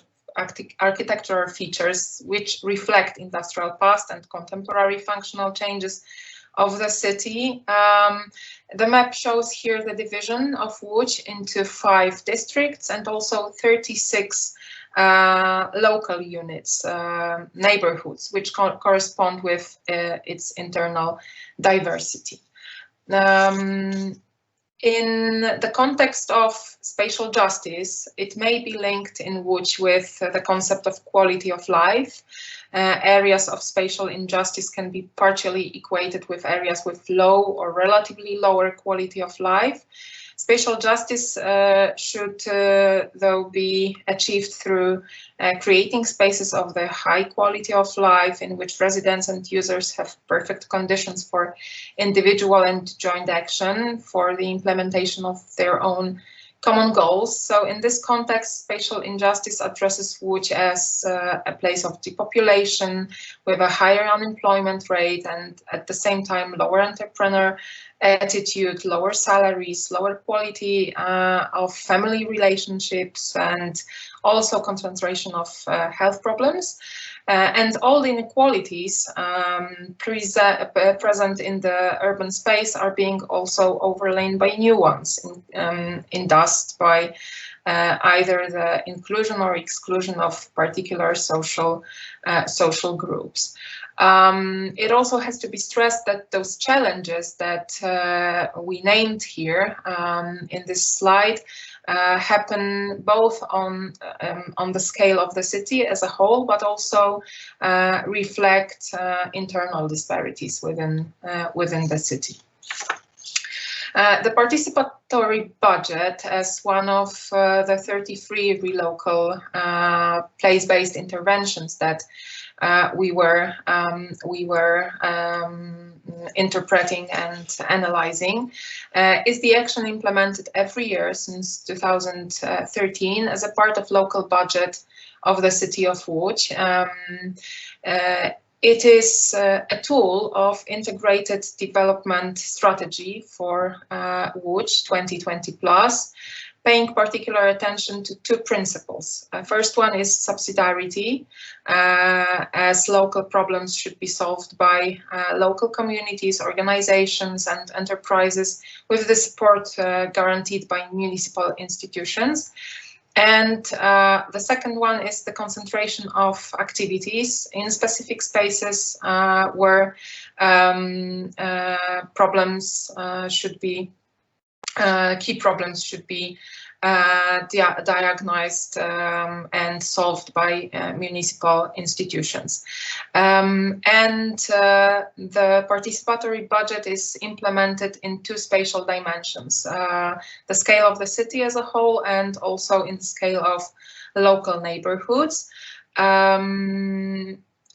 features which reflect industrial past and contemporary functional changes of the city. The map shows here the division of Łódź into 5 districts and also 36 local units, neighborhoods, which correspond with its internal diversity. In the context of spatial justice, it may be linked in Łódź with the concept of quality of life. Areas of spatial injustice can be partially equated with areas with low or relatively lower quality of life. Spatial justice should, though, be achieved through creating spaces of the high quality of life in which residents and users have perfect conditions for individual and joint action, for the implementation of their own common goals. So in this context, spatial injustice addresses Łódź as a place of depopulation with a higher unemployment rate and at the same time lower entrepreneur attitude, lower salaries, lower quality of family relationships, and also concentration of health problems. And all the inequalities present in the urban space are being also overlain by new ones, induced by either the inclusion or exclusion of particular social groups. It also has to be stressed that those challenges that we named here in this slide happen both on the scale of the city as a whole, but also reflect internal disparities within the city. The participatory budget, as one of the 33 RELOCAL place-based interventions that we were interpreting and analyzing, is the action implemented every year since 2013 as a part of local budget of the city of Łódź. It is a tool of integrated development strategy for Łódź 2020 plus, paying particular attention to two principles. First one is subsidiarity, as local problems should be solved by local communities, organizations, and enterprises with the support guaranteed by municipal institutions. And the second one is the concentration of activities in specific spaces where key problems should be diagnosed and solved by municipal institutions. The participatory budget is implemented in two spatial dimensions, the scale of the city as a whole and also in the scale of local neighborhoods.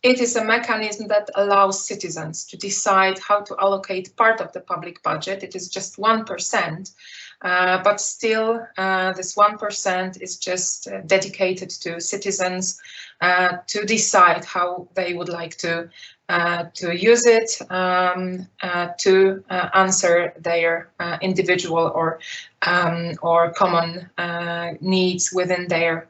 It is a mechanism that allows citizens to decide how to allocate part of the public budget. It is just 1%, but still this 1% is just dedicated to citizens to decide how they would like to use it to answer their individual or common needs within their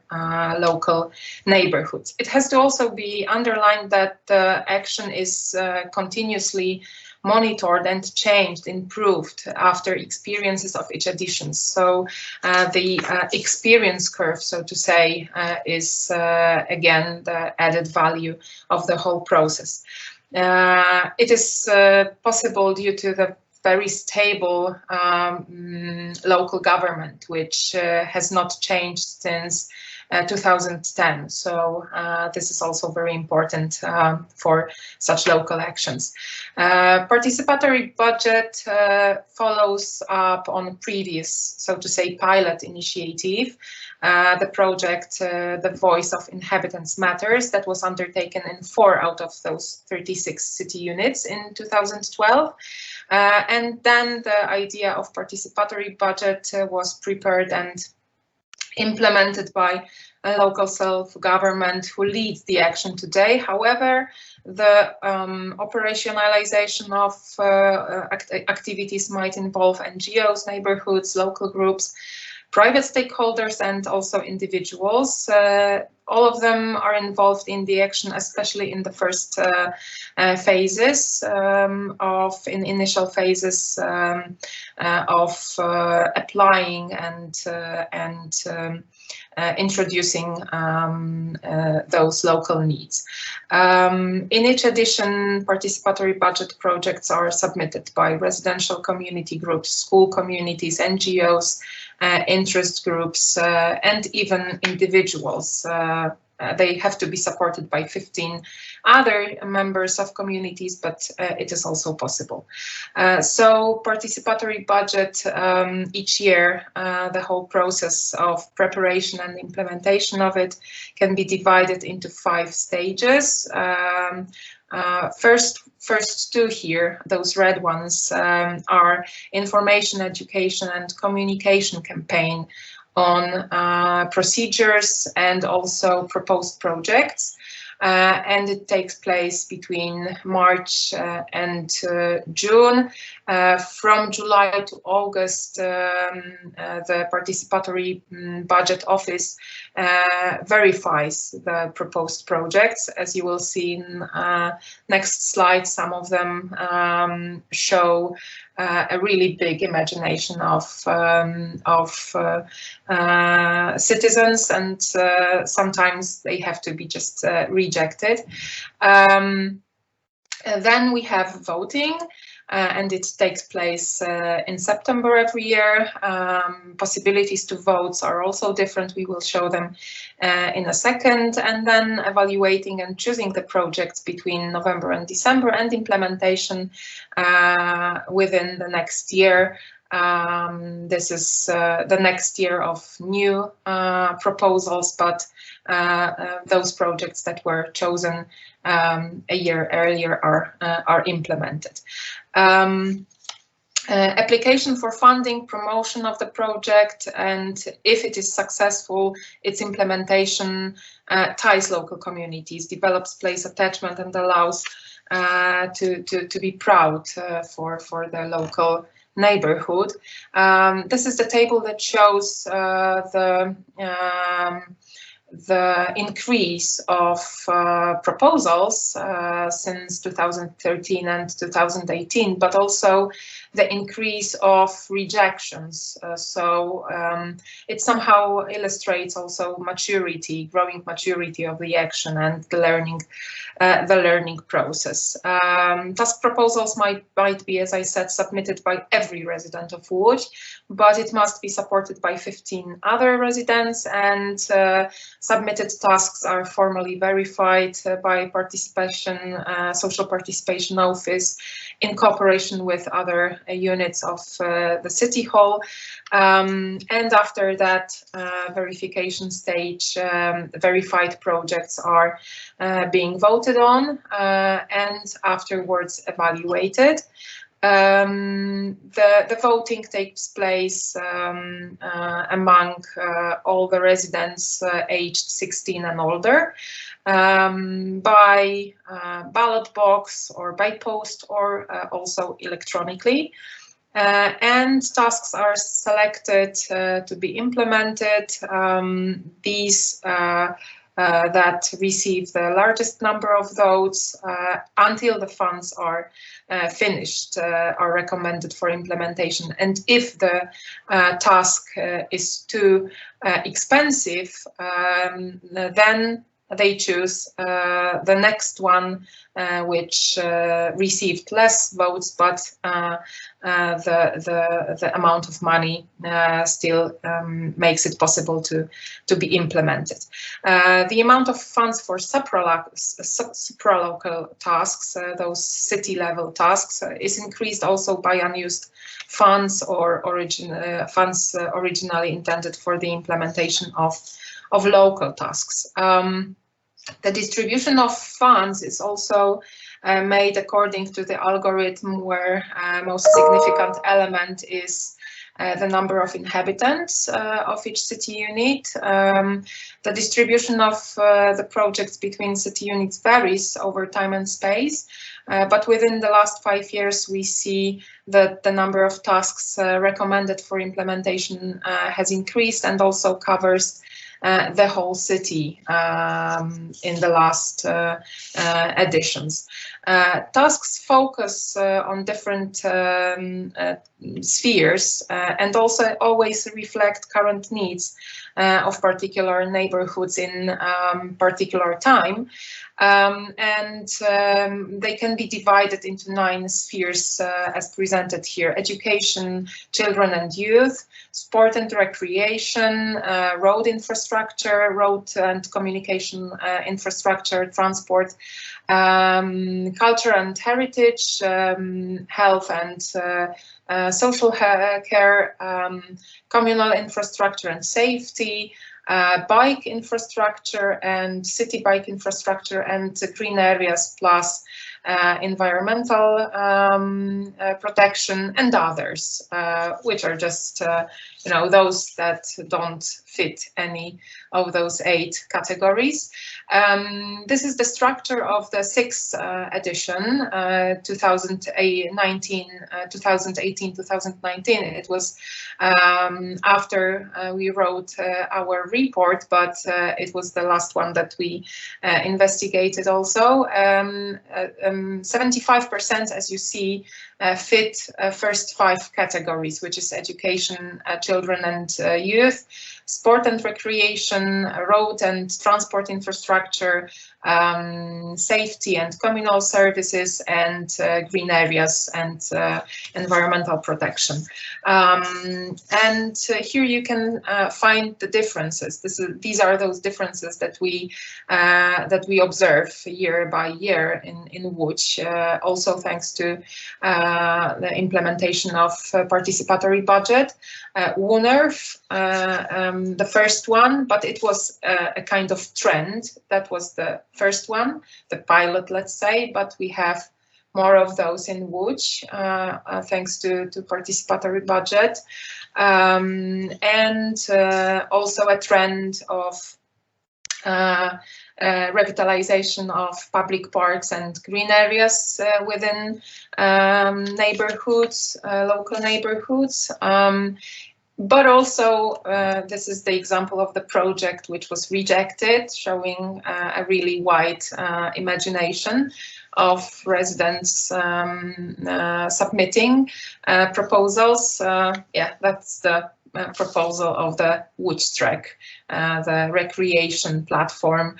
local neighborhoods. It has to also be underlined that the action is continuously monitored and changed, improved after experiences of each edition. So the experience curve, so to say, is again the added value of the whole process. It is possible due to the very stable local government, which has not changed since 2010. So this is also very important for such local actions. Participatory budget follows up on previous, so to say, pilot initiative, the project The Voice of Inhabitants Matters, that was undertaken in 4 out of those 36 city units in 2012. And then the idea of participatory budget was prepared and implemented by a local self-government who leads the action today. However, the operationalization of activities might involve NGOs, neighborhoods, local groups, private stakeholders, and also individuals. All of them are involved in the action, especially in the first phases in initial phases of applying and introducing those local needs. In each edition, participatory budget projects are submitted by residential community groups, school communities, NGOs, interest groups, and even individuals. They have to be supported by 15 other members of communities, but it is also possible. So participatory budget each year, the whole process of preparation and implementation of it can be divided into 5 stages. First two here, those red ones, are information, education and communication campaign on procedures and also proposed projects. And it takes place between March and June. From July to August, the Participatory Budget Office verifies the proposed projects. As you will see in next slide, some of them show a really big imagination of citizens, and sometimes they have to be just rejected. Then we have voting, and it takes place in September every year. Possibilities to vote are also different. We will show them in a second. And then evaluating and choosing the projects between November and December, and implementation within the next year. This is the next year of new proposals, but those projects that were chosen a year earlier are implemented. Application for funding, promotion of the project, and if it is successful, its implementation ties local communities, develops place attachment, and allows to be proud for the local neighborhood. This is the table that shows the increase of proposals since 2013 and 2018, but also the increase of rejections. It somehow illustrates also maturity, growing maturity of the action and the learning process. Task proposals might be, as I said, submitted by every resident of Łódź, but it must be supported by 15 other residents, and submitted tasks are formally verified by social participation office in cooperation with other units of the City Hall. And after that verification stage, verified projects are being voted on and afterwards evaluated. The voting takes place among all the residents aged 16 and older, by ballot box or by post, or also electronically. And tasks are selected to be implemented. These that receive the largest number of votes until the funds are finished are recommended for implementation. And if the task is too expensive, then they choose the next one which received less votes, but the amount of money still makes it possible to be implemented. The amount of funds for supralocal tasks, those city-level tasks, is increased also by unused funds or funds originally intended for the implementation of local tasks. The distribution of funds is also made according to the algorithm, where most significant element is the number of inhabitants of each city unit. The distribution of the projects between city units varies over time and space, but within the last 5 years we see that the number of tasks recommended for implementation has increased and also covers the whole city in the last editions. Tasks focus on different spheres and also always reflect current needs of particular neighborhoods in particular time. And they can be divided into 9 spheres as presented here: education, children and youth, sport and recreation, road infrastructure, road and communication infrastructure, transport, culture and heritage, health and social care, communal infrastructure and safety, bike infrastructure and city bike infrastructure and green areas plus environmental protection and others, which are just those that don't fit any of those 8 categories. This is the structure of the 6th edition, 2018-2019. It was after we wrote our report, but it was the last one that we investigated also. 75%, as you see, fit first 5 categories, which is education, children and youth, sport and recreation, road and transport infrastructure, safety and communal services, and green areas and environmental protection. And here you can find the differences. These are those differences that we observe year by year in which also thanks to the implementation of participatory budget. WUNERF, the first one, but it was a kind of trend. That was the first one, the pilot, let's say, but we have more of those in WUCH, thanks to participatory budget, and also a trend of revitalization of public parks and green areas within neighborhoods, local neighborhoods. But also, this is the example of the project which was rejected, showing a really wide imagination of residents submitting proposals. Yeah, that's the proposal of the WUCH track, the recreation platform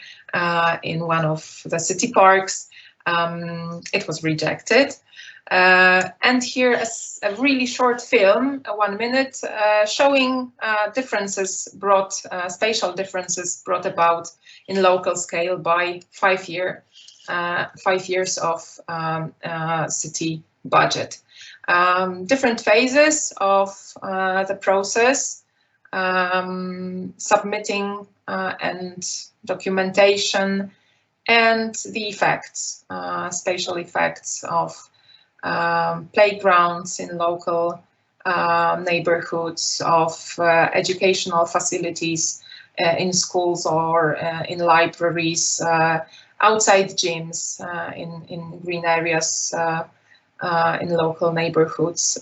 in one of the city parks. It was rejected. And here is a really short film, 1 minute, showing differences brought, spatial differences brought about in local scale by 5 years of city budget. Different phases of the process, submitting and documentation, and the effects, spatial effects of playgrounds in local neighborhoods, of educational facilities in schools or in libraries, outside gyms, in green areas, in local neighborhoods.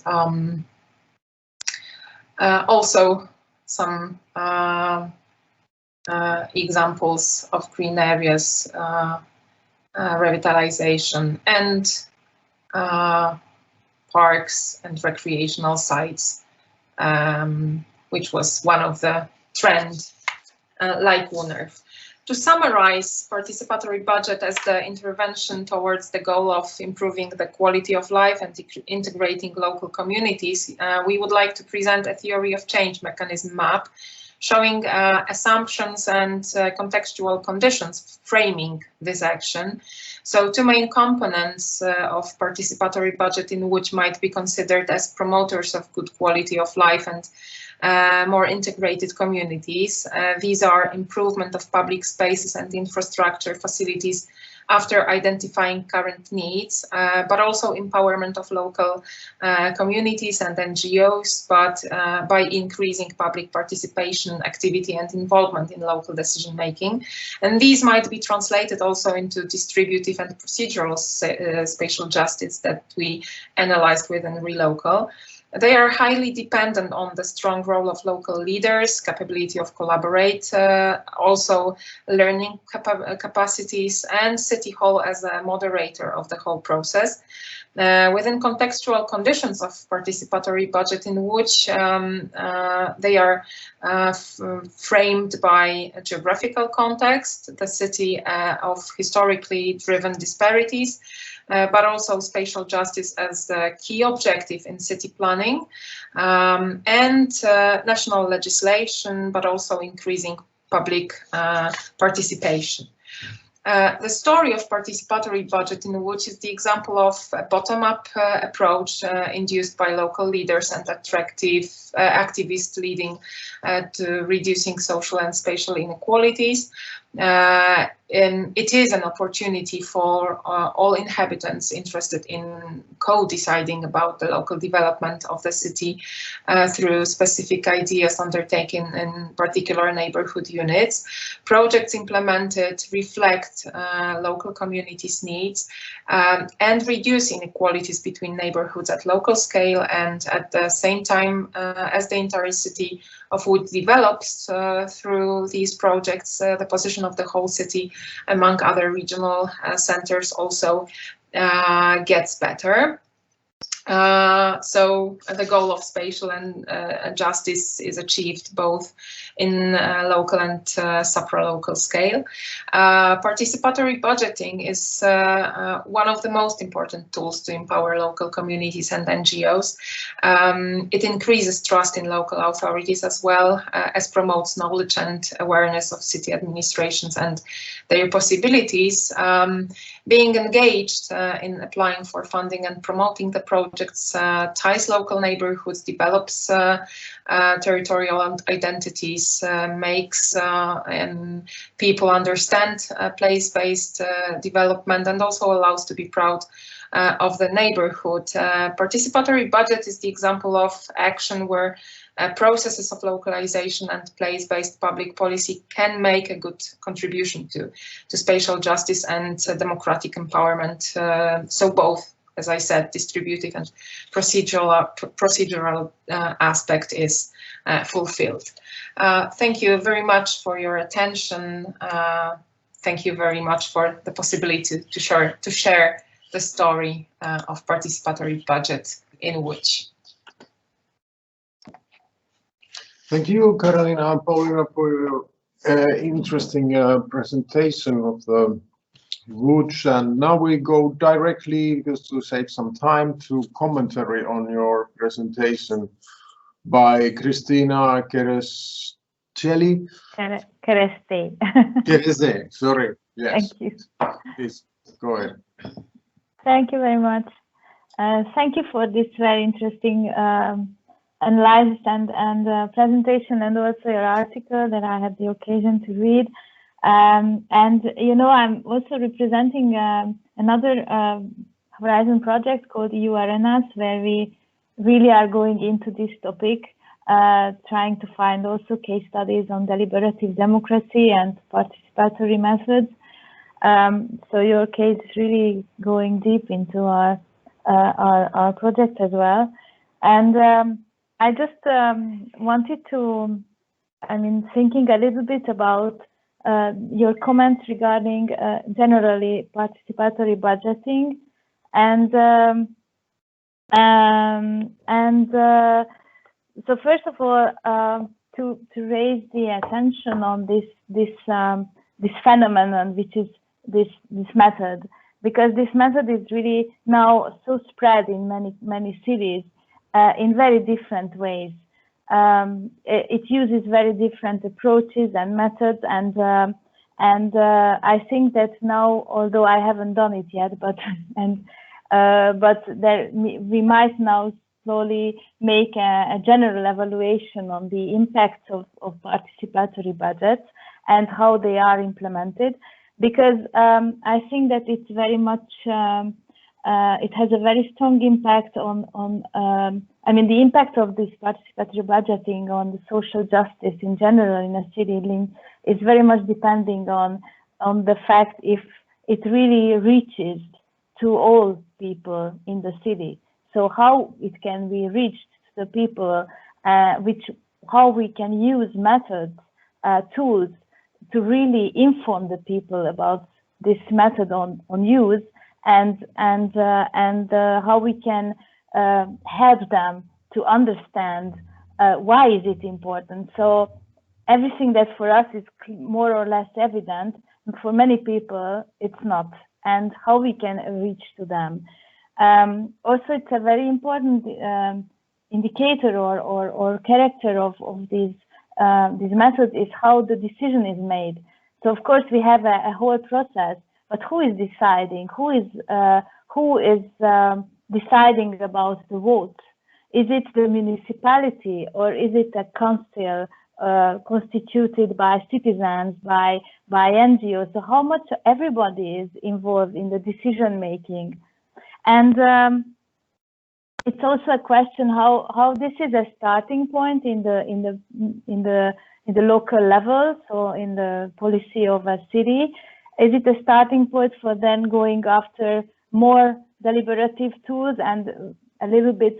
Also some examples of green areas, revitalization, and parks and recreational sites, which was one of the trends, like WUNERF. To summarize participatory budget as the intervention towards the goal of improving the quality of life and integrating local communities, we would like to present a theory of change mechanism map showing assumptions and contextual conditions framing this action. So 2 main components of participatory budget in which might be considered as promoters of good quality of life and more integrated communities. These are improvement of public spaces and infrastructure facilities after identifying current needs, but also empowerment of local communities and NGOs, but by increasing public participation, activity and involvement in local decision making. And these might be translated also into distributive and procedural spatial justice that we analyzed within RELOCAL. They are highly dependent on the strong role of local leaders, capability of collaborate, also learning capacities, and City Hall as a moderator of the whole process. Within contextual conditions of participatory budget in which they are framed by a geographical context, the city of historically driven disparities, but also spatial justice as the key objective in city planning, and national legislation, but also increasing public participation. The story of participatory budgeting, which is the example of a bottom-up approach induced by local leaders and attractive activists leading to reducing social and spatial inequalities. And it is an opportunity for all inhabitants interested in co-deciding about the local development of the city through specific ideas undertaken in particular neighborhood units. Projects implemented reflect local communities' needs and reduce inequalities between neighborhoods at local scale, and at the same time as the entire city of Łódź develops through these projects, the position of the whole city among other regional centers also gets better. So the goal of spatial and justice is achieved both in local and supra-local scale. Participatory budgeting is one of the most important tools to empower local communities and NGOs. It increases trust in local authorities as well as promotes knowledge and awareness of city administrations and their possibilities. Being engaged in applying for funding and promoting the projects ties local neighborhoods, develops territorial identities, makes people understand place-based development, and also allows to be proud of the neighborhood. Participatory budget is the example of action where processes of localization and place-based public policy can make a good contribution to spatial justice and democratic empowerment. So both, as I said, distributive and procedural aspect is fulfilled. Thank you very much for your attention. Thank you very much for the possibility to share the story of participatory budget in Łódź. Thank you, Karolina and Paulina, for your interesting presentation of the Łódź. And now we go directly, just to save some time, to commentary on your presentation by Christina Kerestelli. Kereste. Kereste, sorry. Yes. Thank you. Please go ahead. Thank you very much. Thank you for this very interesting analysis and presentation, and also your article that I had the occasion to read. And you know, I'm also representing another Horizon project called EU Arenas, where we really are going into this topic, trying to find also case studies on deliberative democracy and participatory methods. So your case is really going deep into our project as well. And I just wanted to, thinking a little bit about your comments regarding generally participatory budgeting, and so first of all, to raise the attention on this phenomenon, which is this method, because this method is really now so spread in many cities in very different ways. It uses very different approaches and methods, and I think that now, although I haven't done it yet, but we might now slowly make a general evaluation on the impacts of participatory budgets and how they are implemented, because I think that it's very much it has a very strong impact on the impact of this participatory budgeting on the social justice in general in a city is very much depending on the fact if it really reaches to all people in the city. So how it can be reached to the people, how we can use methods, tools to really inform the people about this method on use, and how we can help them to understand why is it important. So everything that for us is more or less evident, for many people it's not, and how we can reach to them. Also, it's a very important indicator or character of these methods is how the decision is made. So of course we have a whole process, but who is deciding? Who is deciding about the vote? Is it the municipality, or is it a council constituted by citizens, by NGOs? So how much everybody is involved in the decision making? And it's also a question how this is a starting point in the local level, so in the policy of a city. Is it a starting point for then going after more deliberative tools and a little bit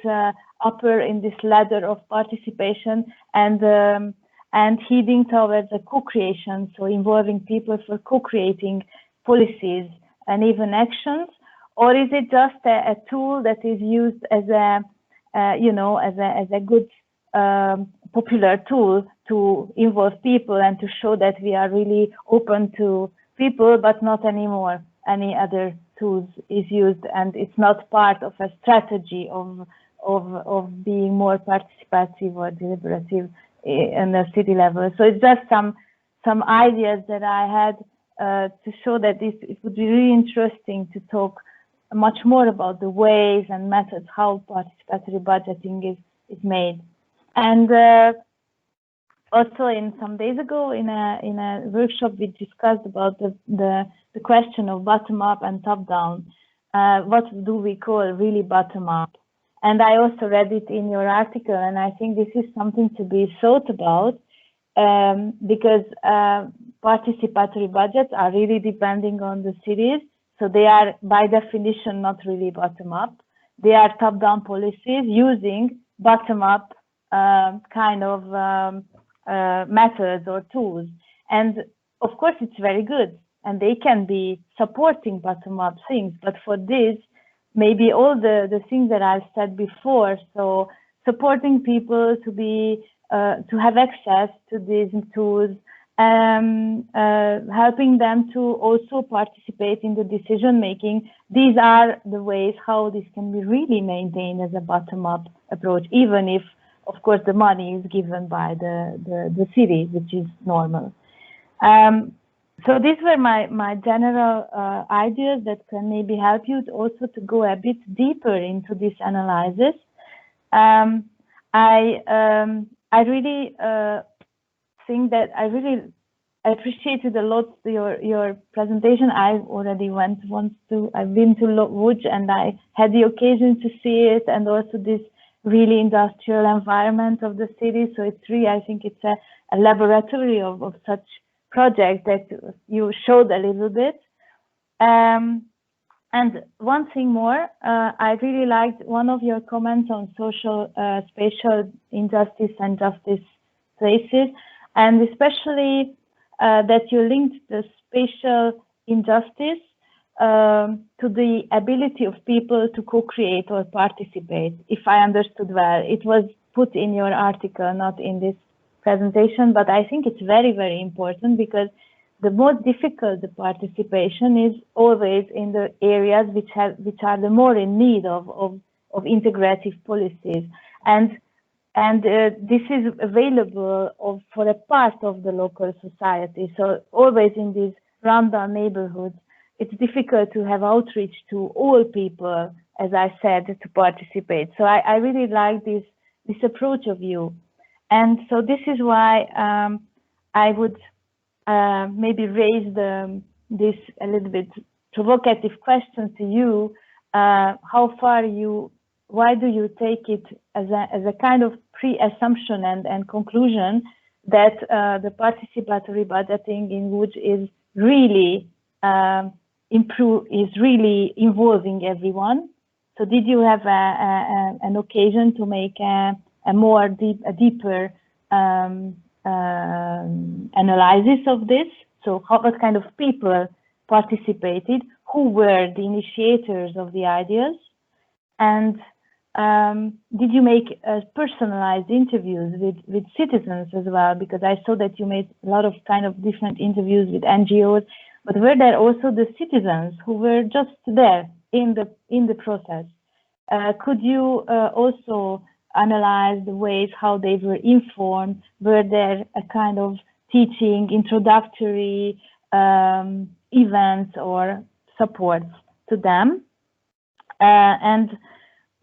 upper in this ladder of participation, and heading towards a co-creation, so involving people for co-creating policies and even actions? Or is it just a tool that is used as a good popular tool to involve people and to show that we are really open to people, but not anymore any other tools is used, and it's not part of a strategy of being more participative or deliberative in the city level? So it's just some ideas that I had to show that it would be really interesting to talk much more about the ways and methods how participatory budgeting is made. And also, in some days ago, in a workshop, we discussed about the question of bottom up and top down. What do we call really bottom up? And I also read it in your article, and I think this is something to be thought about, because participatory budgets are really depending on the cities. So they are, by definition, not really bottom-up. They are top-down policies using bottom-up kind of methods or tools. And of course, it's very good, and they can be supporting bottom-up things. But for this, maybe all the things that I've said before, so supporting people to be to have access to these tools, helping them to also participate in the decision making. These are the ways how this can be really maintained as a bottom-up approach, even if, of course, the money is given by the city, which is normal. So these were my general ideas that can maybe help you also to go a bit deeper into this analysis. I really think that I really appreciated a lot your presentation. I already went once to, I've been to Łódź, and I had the occasion to see it, and also this really industrial environment of the city. So it's really, I think it's a laboratory of such projects that you showed a little bit. And one thing more, I really liked one of your comments on social, spatial injustice and justice places, and especially that you linked the spatial injustice to the ability of people to co-create or participate. If I understood well, it was put in your article, not in this presentation, but I think it's very, very important, because the most difficult the participation is always in the areas which are the more in need of integrative policies, and this is available for a part of the local society. So always in these rundown neighborhoods, it's difficult to have outreach to all people, as I said, to participate. So I really like this approach of you, and so this is why I would maybe raise this a little bit provocative question to you. Why do you take it as a kind of pre-assumption and conclusion that the participatory budgeting in Łódź is really really involving everyone? So did you have an occasion to make a deeper analysis of this? So what kind of people participated? Who were the initiators of the ideas? And did you make personalized interviews with citizens as well? Because I saw that you made a lot of kind of different interviews with NGOs, but were there also the citizens who were just there in the process? Could you also analyze the ways how they were informed? Were there a kind of teaching, introductory events or supports to them. And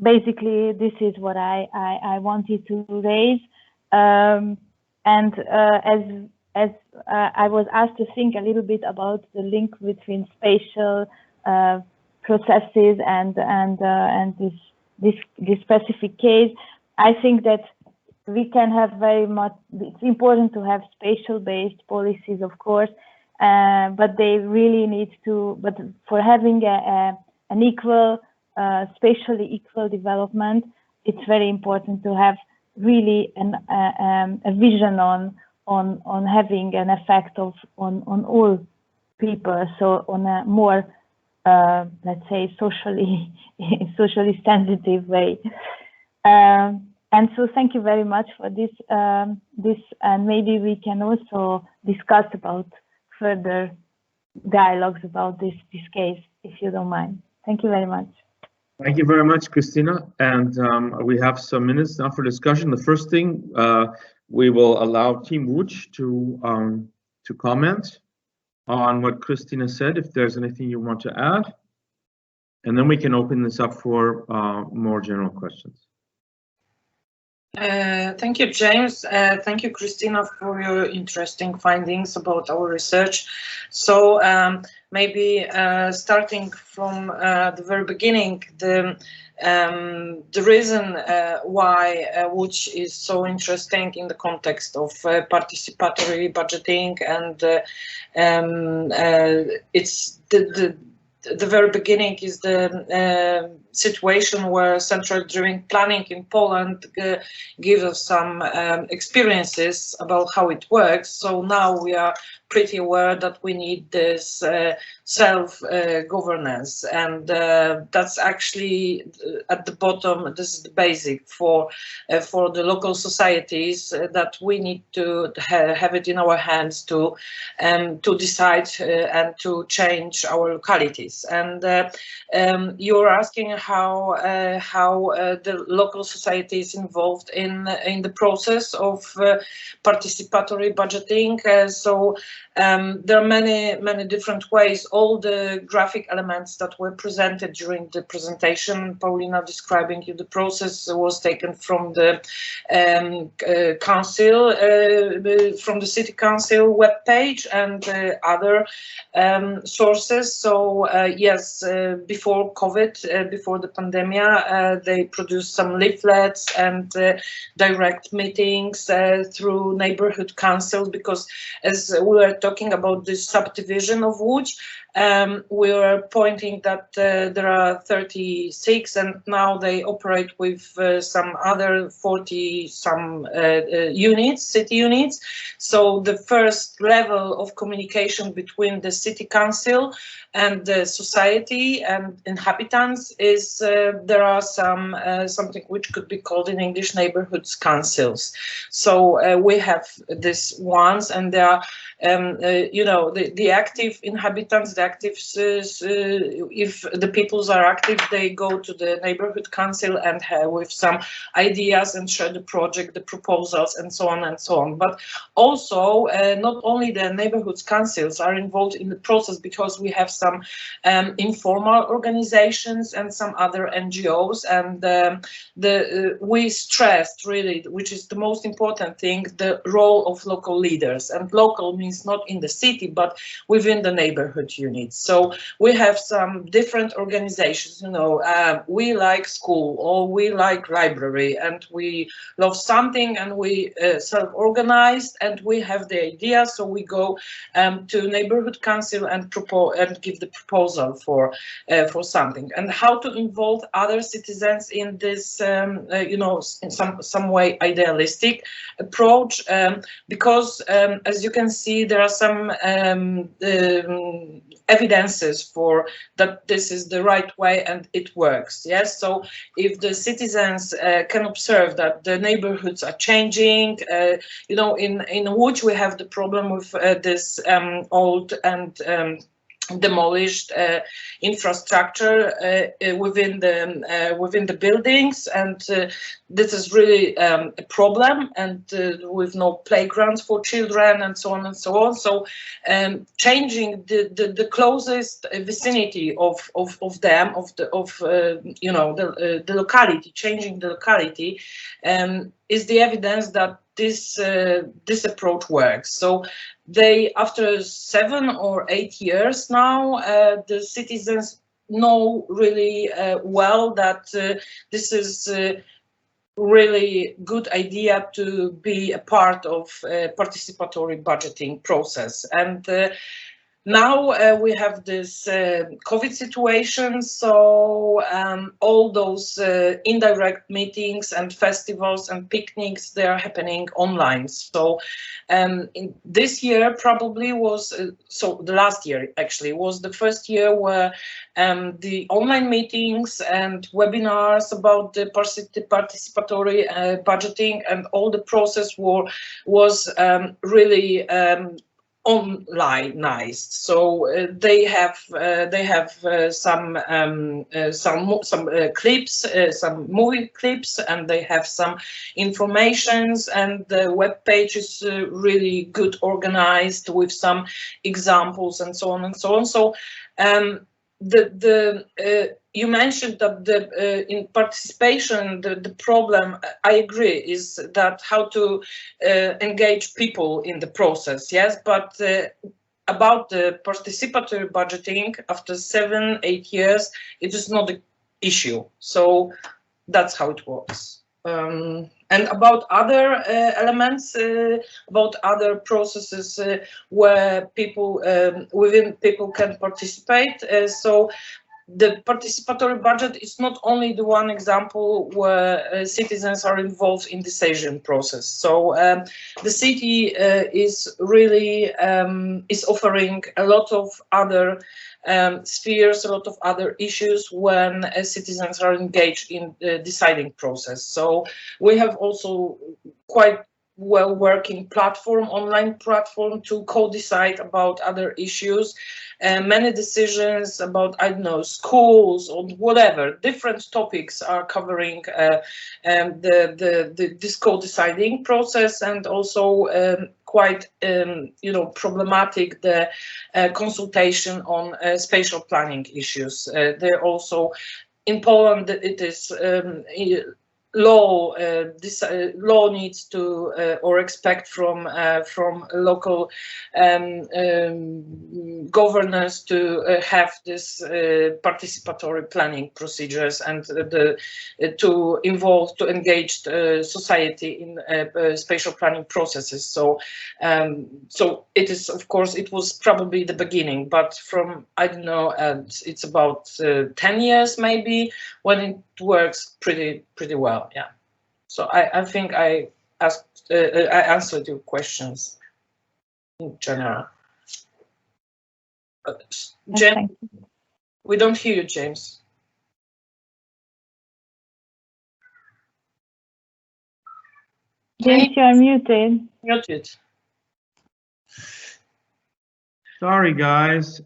basically, this is what I wanted to raise. And as I was asked to think a little bit about the link between spatial processes and this specific case, I think that we can have very much. It's important to have spatial-based policies, of course, but they really need to. But for having an equal, spatially equal development, it's very important to have really a vision on having an effect on all people. So on a more let's say socially sensitive way. And so thank you very much for this, and maybe we can also discuss about further dialogues about this case, if you don't mind. Thank you very much. Thank you very much, Christina. And we have some minutes now for discussion. The first thing, we will allow Team Łódź to comment on what Christina said, if there's anything you want to add. And then we can open this up for more general questions. Thank you, James. Thank you, Christina, for your interesting findings about our research. So maybe starting from the very beginning, the reason why Łódź is so interesting in the context of participatory budgeting, and it's the very beginning is the situation where central-driven planning in Poland gives us some experiences about how it works. So now we are pretty aware that we need this self-governance, and that's actually at the bottom. This is the basic for the local societies, that we need to have it in our hands to decide and to change our localities. And you're asking how the local society is involved in the process of participatory budgeting. So there are many different ways. All the graphic elements that were presented during the presentation, Paulina describing you the process, was taken from the council, from the city council webpage and other sources. So yes, before COVID, before the pandemic, they produced some leaflets and direct meetings through neighborhood councils, because as we were talking about this subdivision of Łódź, we were pointing that there are 36, and now they operate with some other 40 some units, city units. So the first level of communication between the city council and the society and inhabitants is there are some something which could be called in English neighborhoods councils. So we have this ones, and there are you know, the active inhabitants, the active if the peoples are active, they go to the neighborhood council and with some ideas and share the project, the proposals, and so on and so on. But also not only the neighborhood councils are involved in the process, because we have some informal organizations and some other NGOs, and we stressed really, which is the most important thing, the role of local leaders. And local means not in the city, but within the neighborhood units. So we have some different organizations, you know, we like school, or we like library, and we love something, and we self-organized, and we have the idea, so we go to neighborhood council and propose and give the proposal for something. And how to involve other citizens in this, you know, in some way idealistic approach, because as you can see, there are some evidences for that this is the right way and it works. Yes, so if the citizens can observe that the neighborhoods are changing, you know, in Łódź we have the problem with this old and demolished infrastructure within the buildings, and this is really a problem, and with no playgrounds for children and so on and so on. So changing the closest vicinity of them, you know, the locality, changing the locality is the evidence that this approach works. So they, after 7 or 8 years now, the citizens know really well that this is really good idea to be a part of participatory budgeting process. And now we have this COVID situation, so all those indirect meetings and festivals and picnics, they are happening online. So in this year probably was, so the last year actually was the first year where the online meetings and webinars about the participatory budgeting and all the process was really onlineized. So they have some clips, some movie clips, and they have some informations, and the web page is really good organized with some examples and so on and so on. So you mentioned that in participation, the problem, I agree, is that how to engage people in the process, yes, but about the participatory budgeting, after 7, 8 years, it is not an issue. So that's how it works. And about other elements, about other processes where people, within people can participate. So the participatory budget is not only the one example where citizens are involved in decision process. So the city is really is offering a lot of other spheres, a lot of other issues when citizens are engaged in the deciding process. So we have also quite well working platform, online platform to co-decide about other issues, and many decisions about, I don't know, schools or whatever, different topics are covering this co-deciding process, and also quite you know, problematic the consultation on spatial planning issues. They're also in Poland, it is law law needs to or expect from local governance to have this participatory planning procedures, and to engage society in spatial planning processes. So so it is, of course, it was probably the beginning, but from, I don't know, it's about 10 years maybe when it works pretty well. Yeah, so I think I answered your questions in general. James, we don't hear you, James. James, you are muted. Muted. Sorry, guys.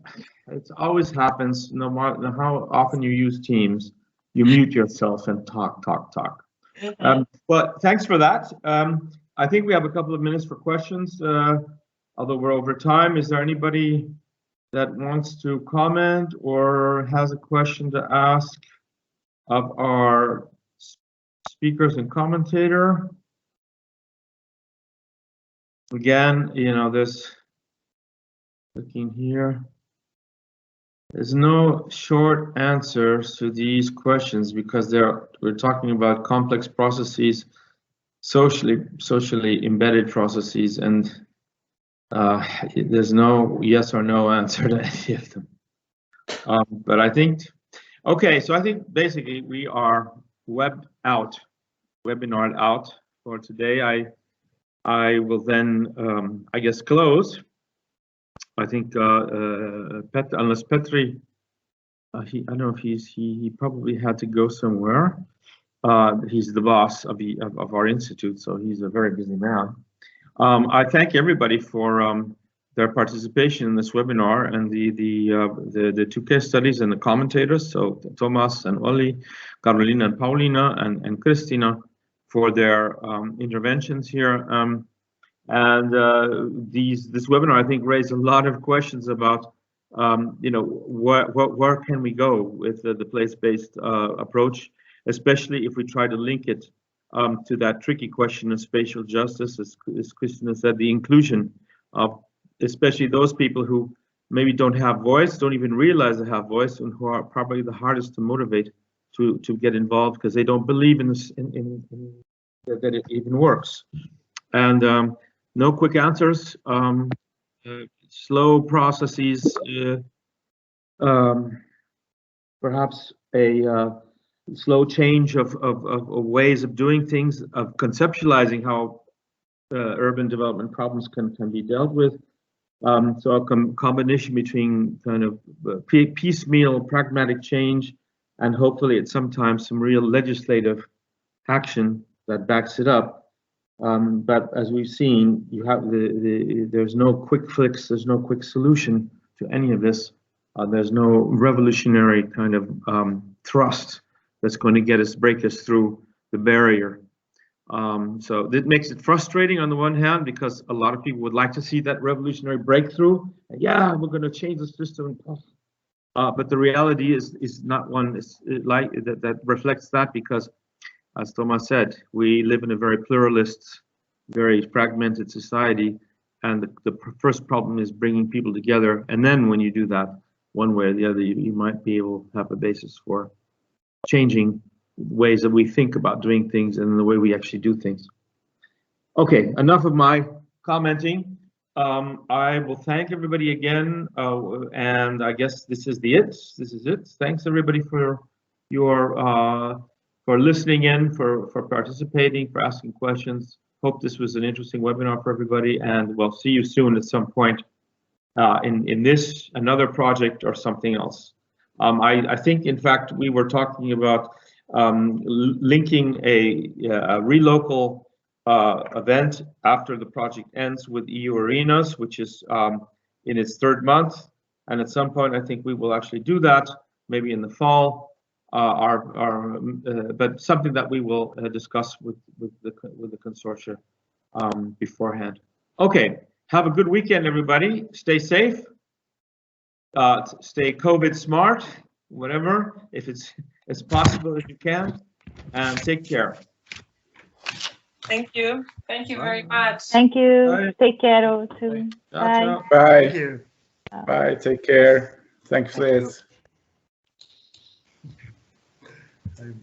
It always happens, no matter how often you use Teams, you mute yourself and talk. Well, thanks for that. I think we have a couple of minutes for questions, although we're over time. Is there anybody that wants to comment or has a question to ask of our speakers and commentator? Again, you know, looking here, there's no short answers to these questions because we're talking about complex processes, socially embedded processes, and there's no yes or no answer to any of them. But I think, okay, so I think basically we are webinar out for today. I will then, I guess, close. I think unless Petri, I don't know if he probably had to go somewhere. He's the boss of our institute, so he's a very busy man. I thank everybody for their participation in this webinar and the two case studies and the commentators, so Thomas and Olli, Carolina and Paulina, and Christina for their interventions here. This webinar, I think, raised a lot of questions about, you know, where can we go with the place-based approach, especially if we try to link it to that tricky question of spatial justice, as Christina said, the inclusion of especially those people who maybe don't have voice, don't even realize they have voice, and who are probably the hardest to motivate to get involved because they don't believe in this, that it even works. And no quick answers, slow processes, perhaps a slow change of ways of doing things, of conceptualizing how urban development problems can be dealt with. So a combination between kind of piecemeal pragmatic change and hopefully at sometimes some real legislative action that backs it up. But as we've seen, you have there's no quick fix, there's no quick solution to any of this. There's no revolutionary kind of thrust that's going to break us through the barrier. So that makes it frustrating on the one hand, because a lot of people would like to see that revolutionary breakthrough. And yeah, we're going to change the system. But the reality is not one that reflects that, because, as Thomas said, we live in a very pluralist, very fragmented society, and the first problem is bringing people together. And then when you do that, one way or the other, you might be able to have a basis for changing ways that we think about doing things and the way we actually do things. Okay, enough of my commenting. I will thank everybody again, and I guess this is it. This is it. Thanks everybody for your for listening in, for participating, for asking questions. Hope this was an interesting webinar for everybody, and we'll see you soon at some point in this, another project or something else. I think, in fact, we were talking about linking a RELOCAL event after the project ends with EU Arenas, which is in its 3rd month. And at some point, I think we will actually do that, maybe in the fall, but something that we will discuss with the consortia beforehand. Okay, have a good weekend, everybody. Stay safe. Stay COVID smart, whatever, if it's as possible as you can, and take care. Thank you. Thank you very much. Thank you. Bye. Take care, all too. Ciao, Bye. ciao. Bye. Thank you. Bye. Take care. Thanks for Thank you. this.